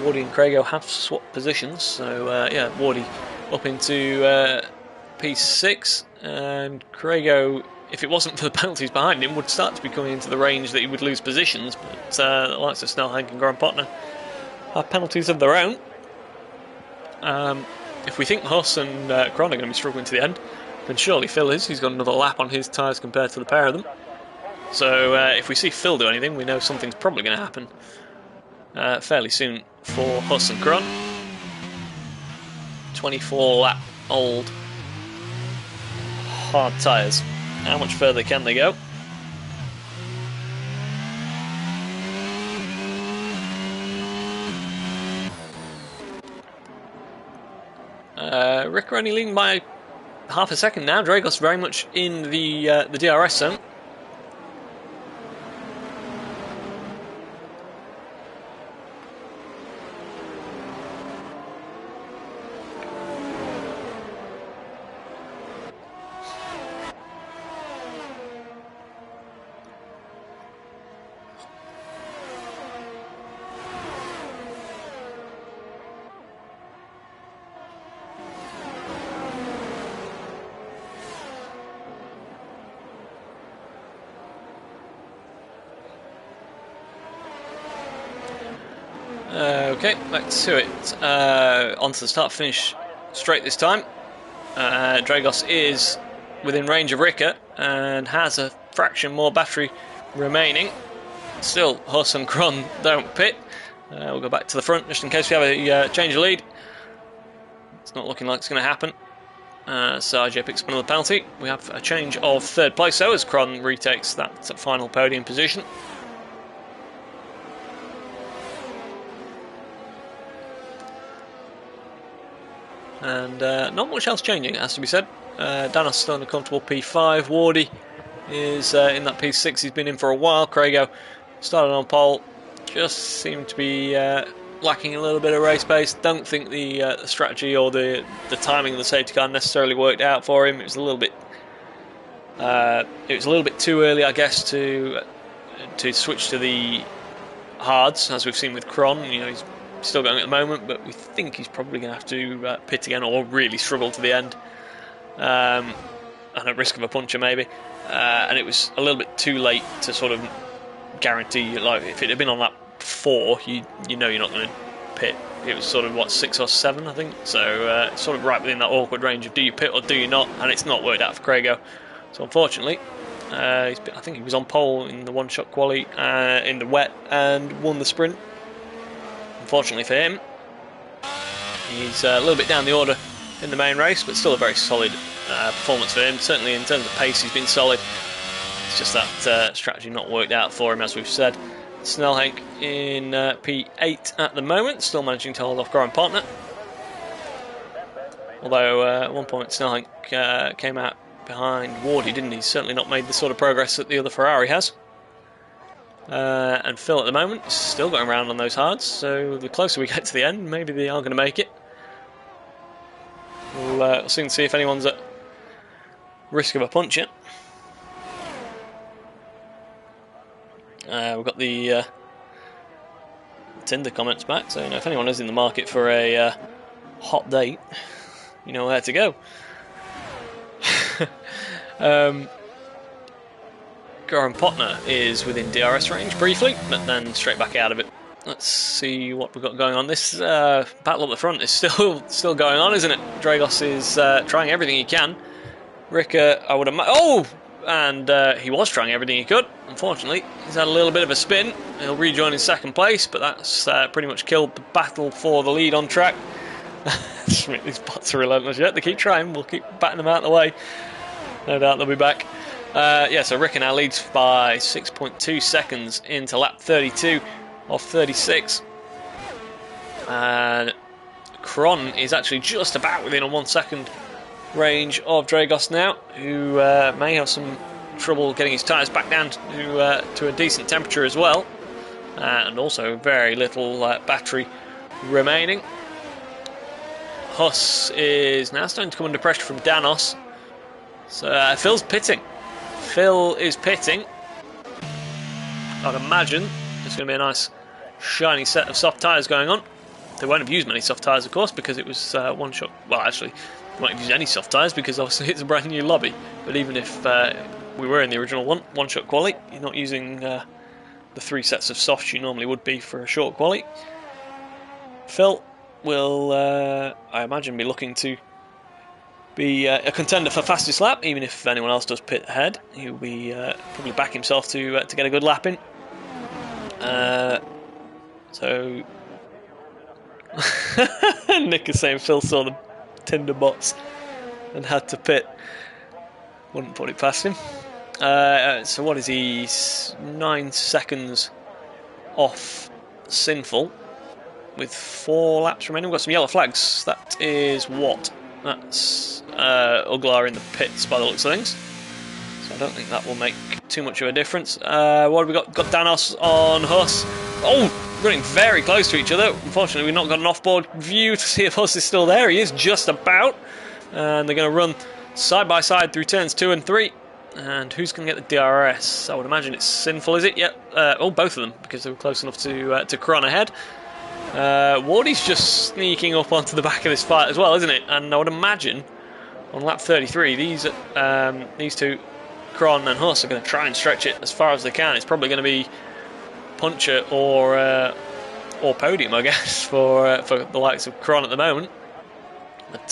Wardy and Craigo have swapped positions, so yeah, Wardy up into P6, and Craigo, if it wasn't for the penalties behind him, would start to be coming into the range that he would lose positions, but the likes of Snellhank and Graham Potner have penalties of their own. If we think Huss and Kron are going to be struggling to the end, then surely Phil is. He's got another lap on his tyres compared to the pair of them. So if we see Phil do anything, we know something's probably going to happen fairly soon for Huss and Kron. 24-lap-old hard tyres. How much further can they go? Rick only leading by half a second now. Dragos very much in the DRS zone. Okay, back to it. Onto the start-finish straight this time. Dragos is within range of Ricker and has a fraction more battery remaining. Still, Huss and Kron don't pit. We'll go back to the front just in case we have a change of lead. It's not looking like it's going to happen. So RJ picks up another penalty. We have a change of third place, though, as Kron retakes that final podium position. And not much else changing, it has to be said. Danos still in a comfortable P5. Wardy is in that P6 he's been in for a while. Craigo started on pole. Just seemed to be lacking a little bit of race pace. Don't think the strategy or the timing of the safety car necessarily worked out for him. It was a little bit too early, I guess, to switch to the hards, as we've seen with Kron. You know, he's still going at the moment, but we think he's probably going to have to pit again or really struggle to the end, and at risk of a puncture maybe. And it was a little bit too late to sort of guarantee. Like, if it had been on lap 4, you know you're not going to pit. It was sort of what, 6 or 7, I think. So it's sort of right within that awkward range of do you pit or do you not, and it's not worked out for Craigo. So unfortunately, I think he was on pole in the one-shot quali in the wet and won the sprint. Unfortunately for him, he's a little bit down the order in the main race, but still a very solid performance for him. Certainly in terms of pace, he's been solid. It's just that strategy not worked out for him, as we've said. Snellhenk in P8 at the moment, still managing to hold off Goran Partner. Although at one point Snellhenk came out behind Wardy, didn't he? He's certainly not made the sort of progress that the other Ferrari has. And Phil at the moment is still going around on those hards, so the closer we get to the end, maybe they are going to make it. We'll soon see if anyone's at risk of a puncture. We've got the Tinder comments back, so if anyone is in the market for a hot date, you know where to go. Goran Partner is within DRS range briefly, but then straight back out of it. Let's see what we've got going on. This battle up the front is still going on, isn't it? Dragos is trying everything he can. Ricker, I would imagine. Oh! And he was trying everything he could. Unfortunately, he's had a little bit of a spin. He'll rejoin in second place, but that's pretty much killed the battle for the lead on track. These bots are relentless yet. They keep trying. We'll keep batting them out of the way. No doubt they'll be back. So Ricker now leads by 6.2 seconds into lap 32 of 36. And Kron is actually just about within a 1 second range of Dragos now, who may have some trouble getting his tyres back down to a decent temperature as well. And also very little battery remaining. Huss is now starting to come under pressure from Danos. So Phil's pitting. Phil is pitting. I'd imagine there's going to be a nice shiny set of soft tyres going on. They won't have used many soft tyres, of course, because it was one shot. Well, actually, they won't have used any soft tyres because obviously it's a brand new lobby. But even if we were in the original one shot quali, you're not using the 3 sets of softs you normally would be for a short quali. Phil will, I imagine, be looking to be a contender for fastest lap, even if anyone else does pit ahead. He'll be probably back himself to get a good lap in. So Nick is saying Phil saw the Tinder bots and had to pit. Wouldn't put it past him. So what is he? 9 seconds off Sinful with 4 laps remaining. We've got some yellow flags. That is what? That's Uglar in the pits by the looks of things. So I don't think that will make too much of a difference. What have we got? Got Danos on Huss. Oh, running very close to each other. Unfortunately, we've not got an off-board view to see if Huss is still there. He is just about. And they're going to run side by side through turns 2 and 3. And who's going to get the DRS? I would imagine it's Sinful, is it? Yep. Both of them, because they were close enough to Kron ahead. Wardy's just sneaking up onto the back of this fight as well, isn't it? And I would imagine on lap 33, these two, Kron and Huss, are going to try and stretch it as far as they can. It's probably going to be puncher or podium, I guess, for the likes of Kron at the moment. But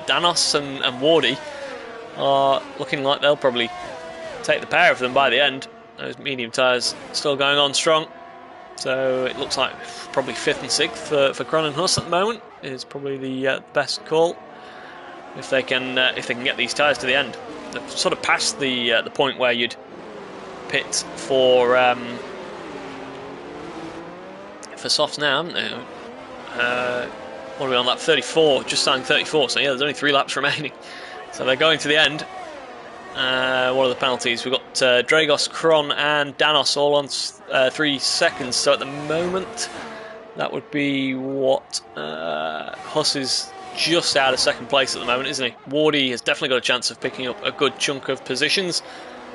Danos and Wardy are looking like they'll probably take the pair of them by the end. Those medium tyres still going on strong. So it looks like probably 5th and 6th for Kron and Huss at the moment is probably the best call if they can get these tyres to the end. They've sort of passed the point where you'd pit for softs now, haven't they? What are we on lap 34? Just starting 34. So yeah, there's only 3 laps remaining. So they're going to the end. What are the penalties? We've got Dragos, Kron and Danos all on 3 seconds. So at the moment, that would be what? Huss is just out of second place at the moment, isn't he? Wardy has definitely got a chance of picking up a good chunk of positions.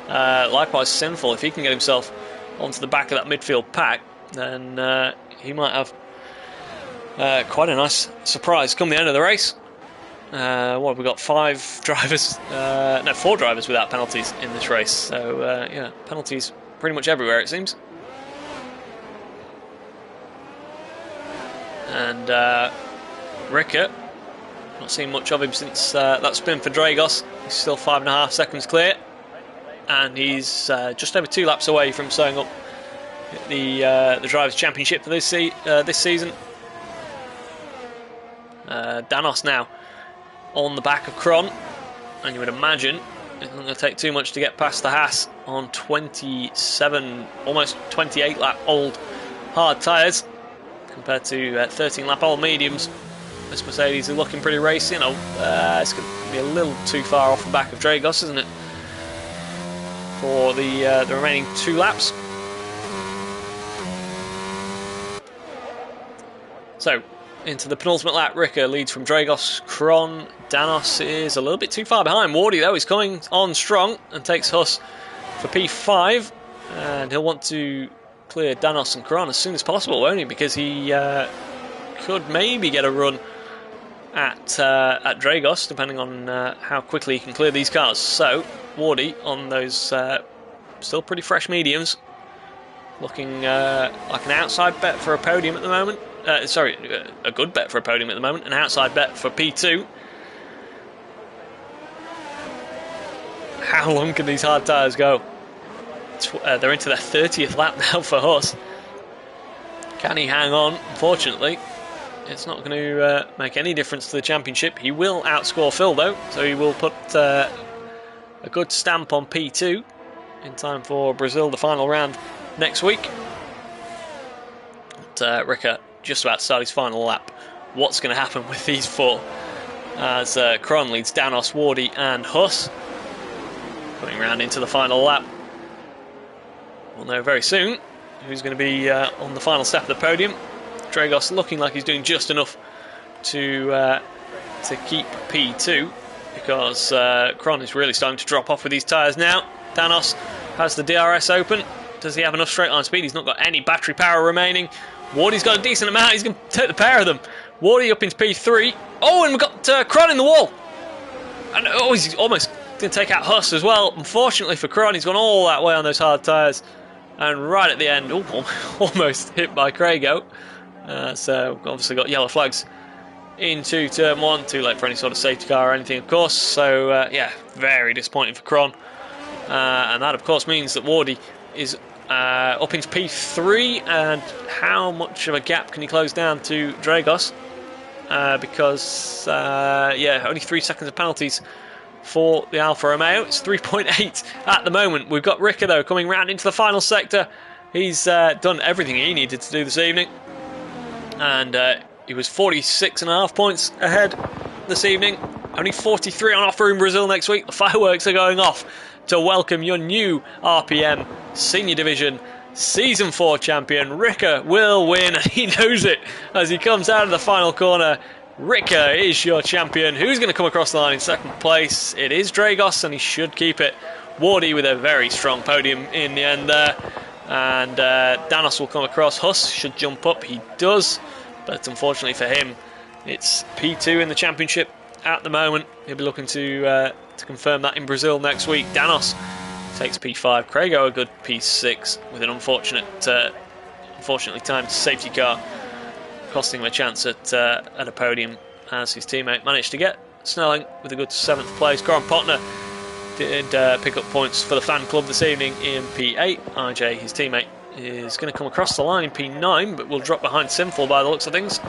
Likewise, Sinful, if he can get himself onto the back of that midfield pack, then he might have quite a nice surprise come the end of the race. What have we got? 4 drivers without penalties in this race. So yeah, penalties pretty much everywhere, it seems. And Ricker, not seen much of him since that spin for Dragos. He's still 5.5 seconds clear. and he's just over 2 laps away from sewing up the Drivers' Championship for this season. Danos now on the back of Kron, and you would imagine it's not going to take too much to get past the Haas on 27, almost 28 lap old hard tyres compared to 13 lap old mediums. This Mercedes is looking pretty racy. It's going to be a little too far off the back of Dragos, isn't it, for the remaining 2 laps. So, into the penultimate lap, Ricker leads from Dragos. Kron, Danos is a little bit too far behind. Wardy, though, is coming on strong and takes Huss for P5. And he'll want to clear Danos and Kron as soon as possible, won't he? Because he could maybe get a run at Dragos, depending on how quickly he can clear these cars. So, Wardy on those still pretty fresh mediums, looking like an outside bet for a podium at the moment. A good bet for a podium at the moment, an outside bet for P2. How long can these hard tyres go? They're into their 30th lap now for Huss. Can he hang on? Unfortunately, it's not going to make any difference to the championship. He will outscore Phil, though, so he will put a good stamp on P2 in time for Brazil, the final round next week. But Ricker just about to start his final lap. What's going to happen with these 4? As Kron leads Danos, Wardy and Huss. Coming round into the final lap. We'll know very soon who's going to be on the final step of the podium. Dragos looking like he's doing just enough to keep P2, because Kron is really starting to drop off with these tyres now. Danos has the DRS open. Does he have enough straight line speed? He's not got any battery power remaining. Wardy's got a decent amount. He's going to take the pair of them. Wardy up into P3. Oh, and we've got Kron in the wall. And he's almost going to take out Huss as well. Unfortunately for Kron, he's gone all that way on those hard tyres. And right at the end, almost hit by Craigo. So obviously got yellow flags into turn 1. Too late for any sort of safety car or anything, of course. So yeah, very disappointing for Kron. And that, of course, means that Wardy is up into P3, and how much of a gap can he close down to Dragos? Because only 3 seconds of penalties for the Alfa Romeo. It's 3.8 at the moment. We've got Ricker, though, coming round into the final sector. He's done everything he needed to do this evening, and he was 46.5 points ahead this evening. Only 43 on offer in Brazil next week. The fireworks are going off to welcome your new RPM Senior Division Season 4 champion. Ricker will win, and he knows it as he comes out of the final corner. Ricker is your champion. Who's going to come across the line in second place? It is Dragos, and he should keep it. Wardy with a very strong podium in the end there. And Danos will come across. Huss should jump up. He does, but unfortunately for him, it's P2 in the championship at the moment. He'll be looking to confirm that in Brazil next week. Danos takes P5. Craigo a good P6 with an unfortunately timed safety car, costing him a chance at a podium, as his teammate managed to get. Snelling with a good 7th place. Goran Potner did pick up points for the fan club this evening in P8. RJ, his teammate, is going to come across the line in P9, but will drop behind Sinful by the looks of things.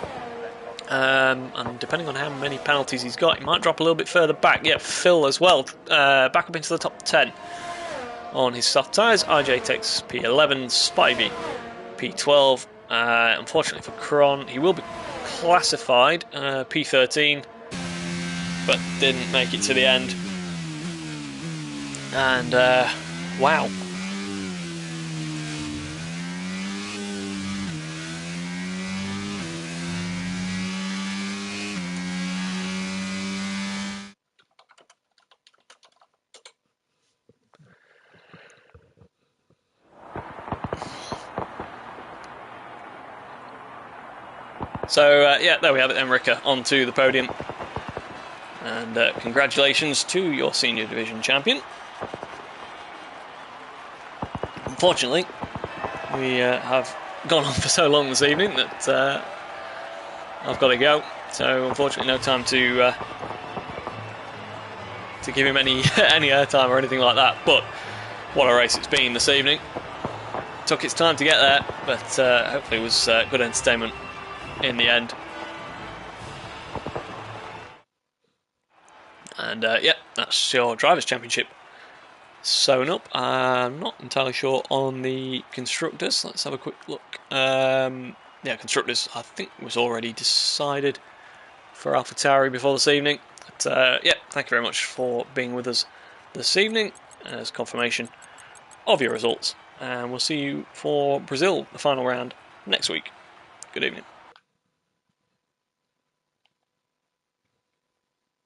And depending on how many penalties he's got, he might drop a little bit further back. Yeah, Phil as well, back up into the top 10 on his soft tyres. RJ takes P11, Spivey P12. Unfortunately for Kron, he will be classified P13, but didn't make it to the end. And wow. So, yeah, there we have it then, Ricker, onto the podium. And congratulations to your Senior Division champion. Unfortunately, we have gone on for so long this evening that I've got to go. So, unfortunately, no time to give him any airtime or anything like that. But What a race it's been this evening. Took its time to get there, but hopefully it was good entertainment in the end. And yeah, that's your Drivers' Championship sewn up. I'm not entirely sure on the Constructors. Let's have a quick look. Yeah, Constructors I think was already decided for AlphaTauri before this evening. But yeah, thank you very much for being with us this evening as confirmation of your results. And we'll see you for Brazil, the final round, next week. Good evening.